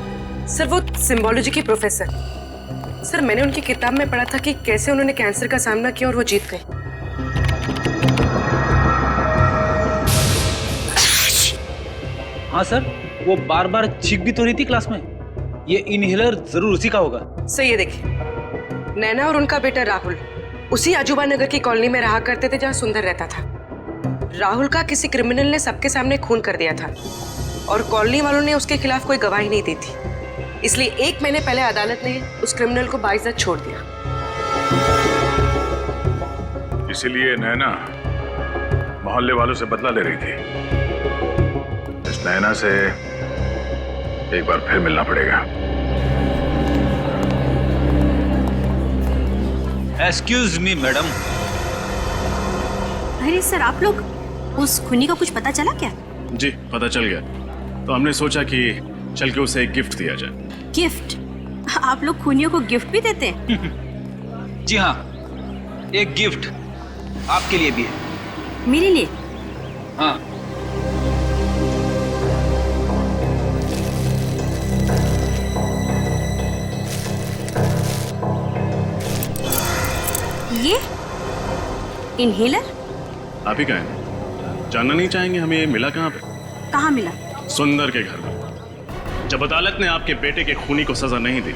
S16: सर, वो सिम्बोलॉजी की प्रोफेसर। सर, मैंने उनकी किताब में पढ़ा था कि कैसे उन्होंने कैंसर का सामना किया और वो जीत गए।
S6: हाँ सर, वो बार बार चीख भी तो रही थी क्लास में। ये इनहेलर जरूर उसी का होगा।
S16: सही है, देखिए, नैना और उनका बेटा राहुल उसी अजूबा नगर की कॉलोनी में रहा करते थे जहाँ सुंदर रहता था। राहुल का किसी क्रिमिनल ने सबके सामने खून कर दिया था और कॉलोनी वालों ने उसके खिलाफ कोई गवाही नहीं दी थी, इसलिए 1 महीने पहले अदालत ने उस क्रिमिनल को बाइज्जत छोड़ दिया।
S1: इसीलिए नैना मोहल्ले वालों से बदला ले रही थी। इस नैना से एक बार फिर मिलना पड़ेगा।
S6: Excuse me madam.
S23: अरे सर, आप लोग, उस खूनी का कुछ पता चला क्या?
S8: जी पता चल गया, तो हमने सोचा कि चल के उसे एक गिफ्ट दिया जाए।
S23: गिफ्ट? आप लोग खूनियों को गिफ्ट भी देते हैं?
S6: जी हाँ, एक गिफ्ट आपके लिए भी है।
S23: मेरे लिए?
S6: हाँ।
S23: ये इनहेलर?
S8: आप ही कहें, जानना नहीं चाहेंगे हमें ये मिला कहाँ पे?
S23: कहाँ मिला?
S8: सुंदर के घर में। जब अदालत ने आपके बेटे के खूनी को सजा नहीं दी,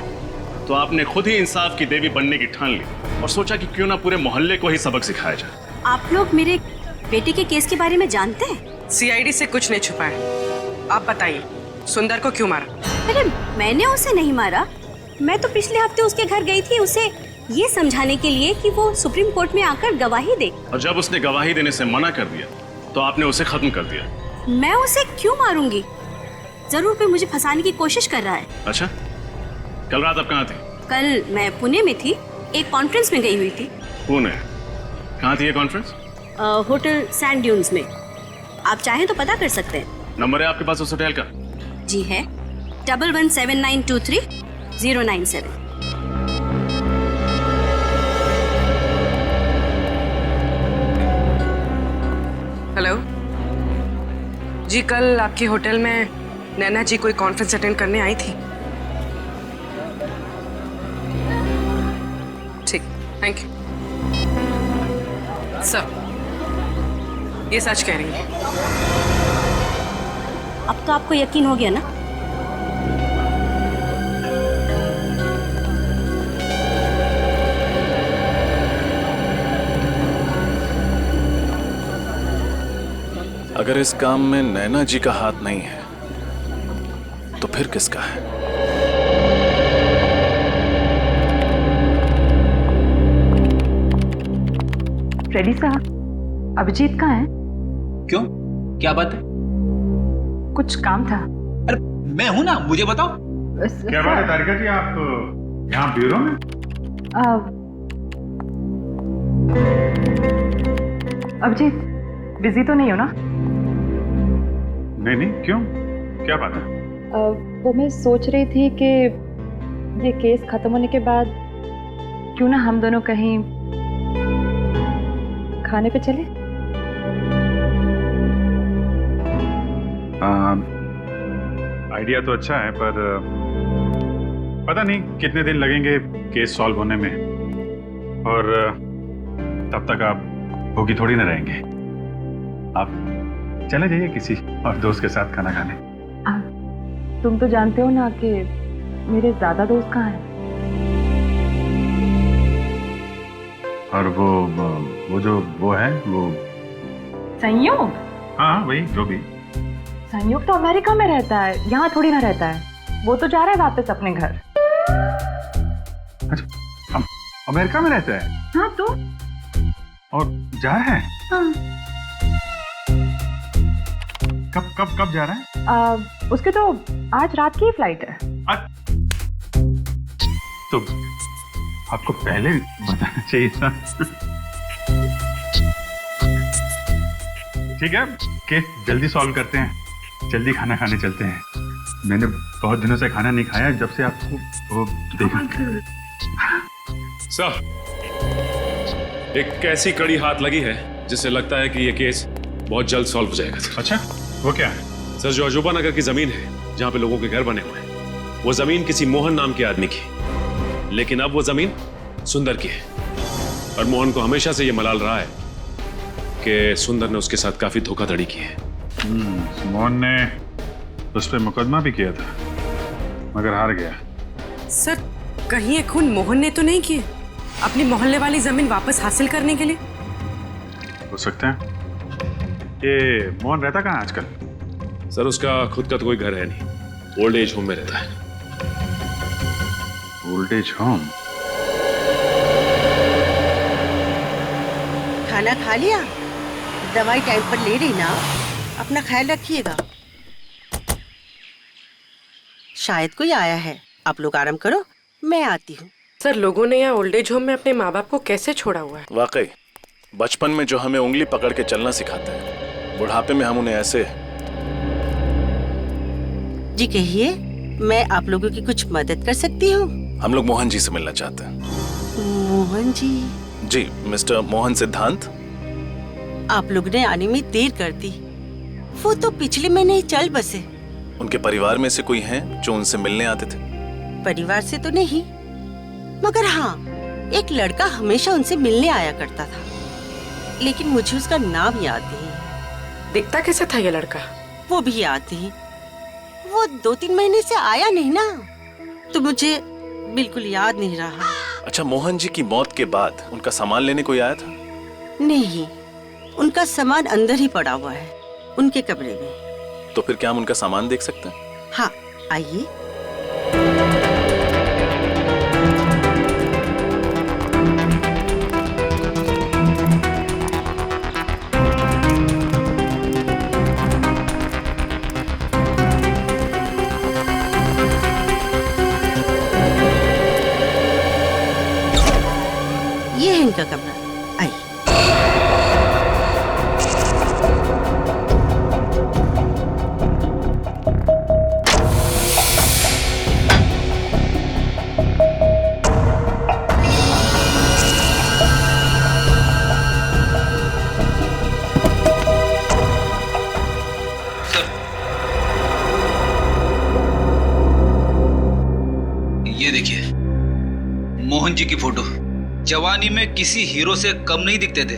S8: तो आपने खुद ही इंसाफ की देवी बनने की ठान ली और सोचा कि क्यों ना पूरे मोहल्ले को ही सबक सिखाया जाए।
S23: आप लोग मेरे बेटे के केस के बारे में जानते हैं?
S16: सीआईडी से कुछ नहीं छुपा है। आप बताइए, सुंदर को क्यों मारा?
S23: अरे मैंने उसे नहीं मारा, मैं तो पिछले हफ्ते उसके घर गई थी उसे ये समझाने के लिए कि वो सुप्रीम कोर्ट में आकर गवाही दे।
S8: और जब उसने गवाही देने से मना कर दिया तो आपने उसे खत्म कर दिया।
S23: मैं उसे क्यों मारूंगी? जरूर कोई मुझे फंसाने की कोशिश कर रहा है।
S8: अच्छा, कल रात आप कहाँ थी?
S23: कल मैं पुणे में थी, एक कॉन्फ्रेंस में गई हुई थी।
S8: पुणे? कहाँ थी ये कॉन्फ्रेंस?
S23: होटल सैंड ड्यून्स में। आप चाहें तो पता कर सकते हैं।
S8: नंबर है आपके पास उस होटल का?
S23: जी है, 117923-097।
S16: हेलो जी, कल आपके होटल में नैना जी कोई कॉन्फ्रेंस अटेंड करने आई थी। ठीक, थैंक यू। सर, ये सच कह रही है?
S23: अब तो आपको यकीन हो गया ना?
S8: अगर इस काम में नैना जी का हाथ नहीं है तो फिर किसका है?
S22: रेड्डी साहब, अभिजीत कहाँ है?
S6: क्यों, क्या बात है?
S22: कुछ काम था।
S6: अरे मैं हूं ना, मुझे बताओ।
S5: क्या बात है तारिका जी, आप यहाँ ब्यूरो में?
S22: अभिजीत, बिजी तो नहीं हो ना?
S5: नहीं, क्यों? क्या बात है?
S22: वो मैं सोच रही थी कि ये केस खत्म होने के बाद क्यों ना हम दोनों कहीं खाने पे चले?
S5: आइडिया तो अच्छा है, पर पता नहीं कितने दिन लगेंगे केस सॉल्व होने में, और तब तक आप भूखी थोड़ी ना रहेंगे। आप चले जाइए किसी और दोस्त के साथ खाना खाने।
S22: तुम तो जानते हो ना कि मेरे ज्यादा दोस्त कहाँ हैं।
S5: और वो है वो
S22: संयोग?
S5: हाँ वही जो भी।
S22: संयोग तो अमेरिका में रहता है, यहाँ थोड़ी ना रहता है। वो तो जा रहा है वापस अपने घर।
S5: अच्छा अमेरिका में रहता है?
S22: हाँ तो
S5: और जा रहा है?
S22: हाँ।
S5: कब जा रहा है?
S22: उसके तो आज रात की फ्लाइट है।
S5: तो आपको पहले बताना चाहिए था। ठीक है, केस जल्दी सॉल्व करते हैं, जल्दी खाना खाने चलते हैं। मैंने बहुत दिनों से खाना नहीं खाया जब से आपको वो देखा।
S2: सर, एक ऐसी कड़ी हाथ लगी है जिससे लगता है कि ये केस बहुत जल्द सॉल्व हो जाएगा सर।
S5: अच्छा, वो क्या है?
S2: सर, जो अजूबा नगर की जमीन है जहां पे लोगों के घर बने हुए हैं, वो जमीन किसी मोहन नाम के आदमी की, लेकिन अब वो जमीन सुंदर की है। और मोहन को हमेशा से ये मलाल रहा है कि सुंदर ने उसके साथ काफी धोखाधड़ी की है।
S5: मोहन ने उस पर मुकदमा भी किया था मगर हार गया।
S16: सर, कहीं ये खून मोहन ने तो नहीं किए अपनी मोहल्ले वाली जमीन वापस हासिल करने के लिए?
S5: हो सकता है। ये मोहन रहता कहाँ आजकल?
S2: सर, उसका खुद का तो कोई घर है नहीं, ओल्ड एज होम में रहता है।
S5: Old age home?
S9: खाना खा लिया? दवाई टाइम पर ले रही ना? अपना ख्याल रखिएगा। शायद कोई आया है, आप लोग आराम करो, मैं आती हूँ।
S16: सर, लोगों ने यहाँ ओल्ड एज होम में अपने माँ बाप को कैसे छोड़ा हुआ है?
S8: वाकई बचपन में जो हमें उंगली पकड़ के चलना सिखाता है, बुढ़ापे में हम उन्हें ऐसे।
S9: जी कहिए, मैं आप लोगों की कुछ मदद कर सकती हूँ?
S8: हम लोग मोहन जी से मिलना चाहते हैं।
S9: मोहन जी?
S8: जी, मिस्टर मोहन सिद्धांत।
S9: आप लोग ने आने में देर कर दी, वो तो पिछले महीने ही चल बसे।
S8: उनके परिवार में से कोई हैं जो उनसे मिलने आते थे?
S9: परिवार से तो नहीं, मगर हाँ, एक लड़का हमेशा उनसे मिलने आया करता था, लेकिन मुझे उसका नाम याद नहीं।
S16: दिखता कैसा था ये लड़का?
S9: वो भी याद नहीं। वो 2-3 महीने से आया नहीं ना, तो मुझे बिल्कुल याद नहीं रहा।
S8: अच्छा, मोहन जी की मौत के बाद उनका सामान लेने कोई आया था?
S9: नहीं, उनका सामान अंदर ही पड़ा हुआ है, उनके कमरे में।
S8: तो फिर क्या हम उनका सामान देख सकते हैं?
S9: हाँ, आइए। ये है इनका कमरा, आइए।
S6: ये देखिए, मोहन जी की फोटो। जवानी में किसी हीरो से कम नहीं दिखते थे।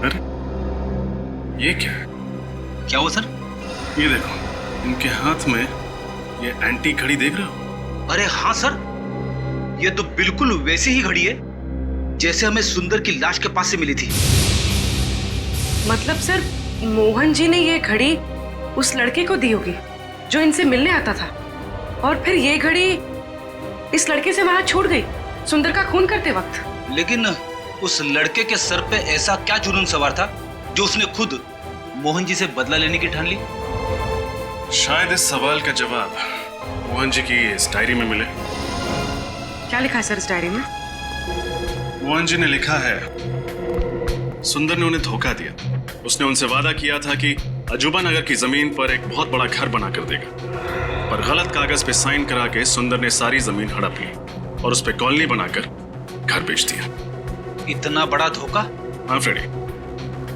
S8: अरे, ये क्या हुआ सर? ये देखो, इनके हाथ में ये एंटीक घड़ी देख रहे हो?
S6: अरे हाँ सर, ये तो बिल्कुल वैसी ही घड़ी है जैसे हमें सुंदर की लाश के पास से मिली थी।
S16: मतलब सर, मोहन जी ने ये घड़ी उस लड़के को दी होगी जो इनसे मिलने आता था, और फिर ये घड़ी इस लड़के से वहां छूट गई सुंदर का खून करते वक्त।
S6: लेकिन उस लड़के के सर पे ऐसा क्या जुनून सवार था जो उसने खुद मोहन जी से बदला लेने की ठान ली?
S8: शायद इस सवाल का जवाब मोहन जी की इस डायरी में मिले।
S16: क्या लिखा है सर इस डायरी में?
S8: मोहन जी ने लिखा है, सुंदर ने उन्हें धोखा दिया। उसने उनसे वादा किया था कि अजूबा नगर की जमीन पर एक बहुत बड़ा घर बना कर देगा, पर गलत कागज पे साइन करा के सुंदर ने सारी जमीन हड़प ली और उस पे कॉलोनी बनाकर घर बेच दिया।
S6: इतना बड़ा धोखा?
S8: हाँ फ्रेडी,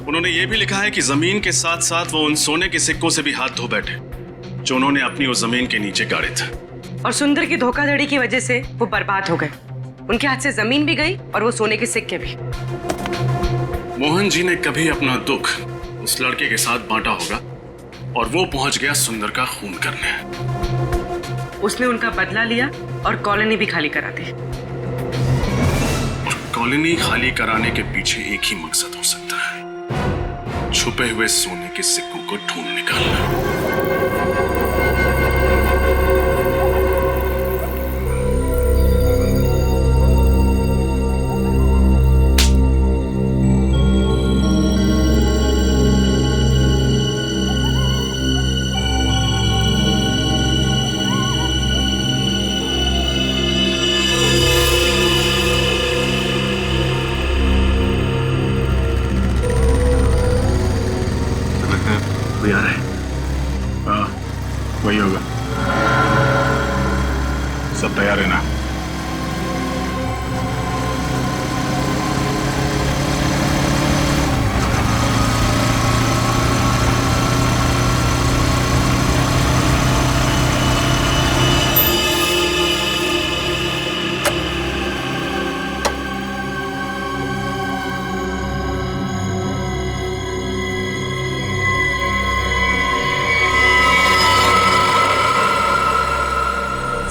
S8: उन्होंने ये भी लिखा है कि जमीन के साथ साथ वो उन सोने के सिक्कों से भी हाथ धो बैठे जो उन्होंने अपनी उस जमीन के नीचे गाड़े थे।
S16: और सुंदर की धोखाधड़ी की वजह से वो बर्बाद हो गए। उनके हाथ से जमीन भी गई और वो सोने के सिक्के भी।
S8: मोहन जी ने कभी अपना दुख उस लड़के के साथ बांटा होगा और वो पहुंच गया सुंदर का खून करने।
S16: उसने उनका बदला लिया और कॉलोनी भी खाली करा दी।
S8: कॉलोनी खाली कराने के पीछे एक ही मकसद हो सकता है, छुपे हुए सोने के सिक्कों को ढूंढ निकालना।
S1: कोई आ रहा है? हाँ, वही होगा। सब तैयार है ना?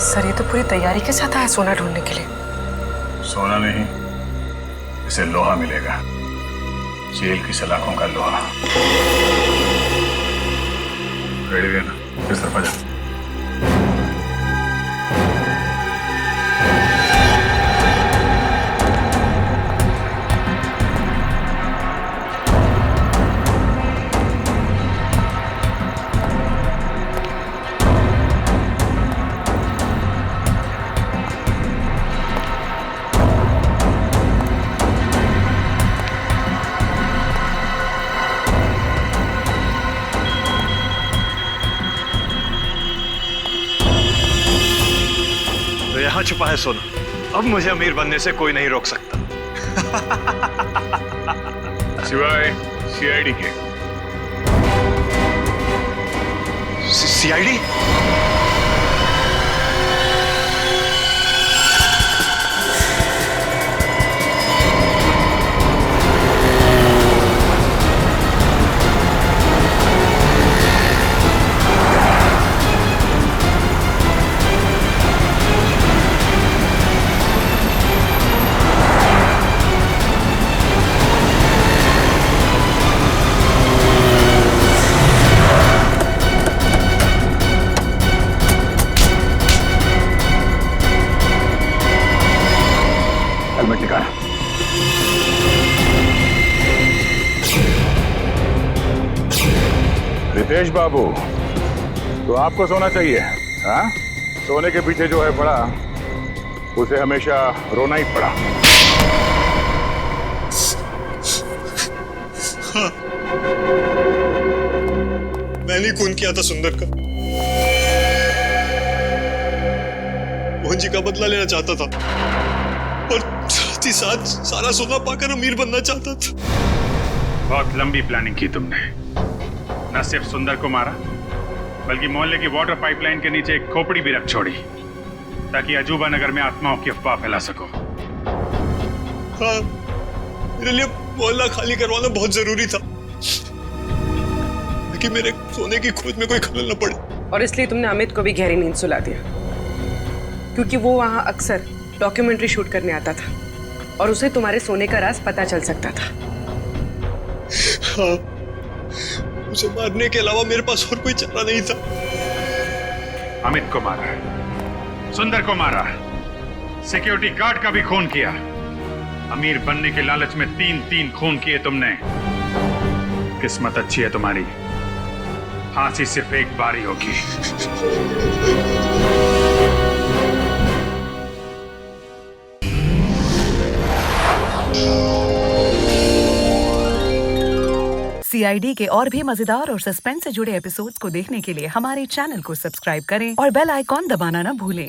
S16: सर ये तो पूरी तैयारी के साथ आया सोना ढूंढने के लिए।
S1: सोना नहीं, इसे लोहा मिलेगा, जेल की सलाखों का लोहा। रेडी है ना? इस तरफ आ जा।
S15: यहाँ छुपा है सोना, अब मुझे अमीर बनने से कोई नहीं रोक सकता।
S1: सिवाय सीआईडी के।
S15: सीआईडी?
S1: हेलमेट निकाल। रितेश बाबू, तो आपको सोना चाहिए? हाँ, सोने के पीछे जो है पड़ा, उसे हमेशा रोना ही पड़ा।
S15: हाँ, मैंने खून किया था सुंदर का। मोहन जी का बदला लेना चाहता था और साथ ही साथ सारा सोना पाकर अमीर बनना चाहता था।
S5: बहुत लंबी प्लानिंग की तुमने। न सिर्फ सुंदर को मारा, बल्कि मोहल्ले की वाटर पाइपलाइन के नीचे एक खोपड़ी भी रख छोड़ी, ताकि अजूबा नगर में आत्माओं की अफवाह फैला सको।
S15: हाँ, मेरे लिए मोहल्ला खाली करवाना बहुत जरूरी था, ताकि मेरे सोने की खोज में कोई खलल न पड़े।
S16: और इसलिए तुमने अमित को भी गहरी नींद सुला दिया, क्योंकि वो वहां अक्सर डॉक्यूमेंट्री शूट करने आता था और उसे तुम्हारे सोने का राज पता चल सकता था।
S15: हाँ, उसे मारने के अलावा मेरे पास और कोई चारा नहीं था।
S5: अमित को मारा, सुंदर को मारा, सिक्योरिटी गार्ड का भी खून किया। अमीर बनने के लालच में 3-3 खून किए तुमने। किस्मत अच्छी है तुम्हारी, फांसी सिर्फ एक बार ही होगी।
S7: सीआईडी के और भी मजेदार और सस्पेंस से जुड़े एपिसोड्स को देखने के लिए हमारे चैनल को सब्सक्राइब करें और बेल आइकॉन दबाना ना भूलें।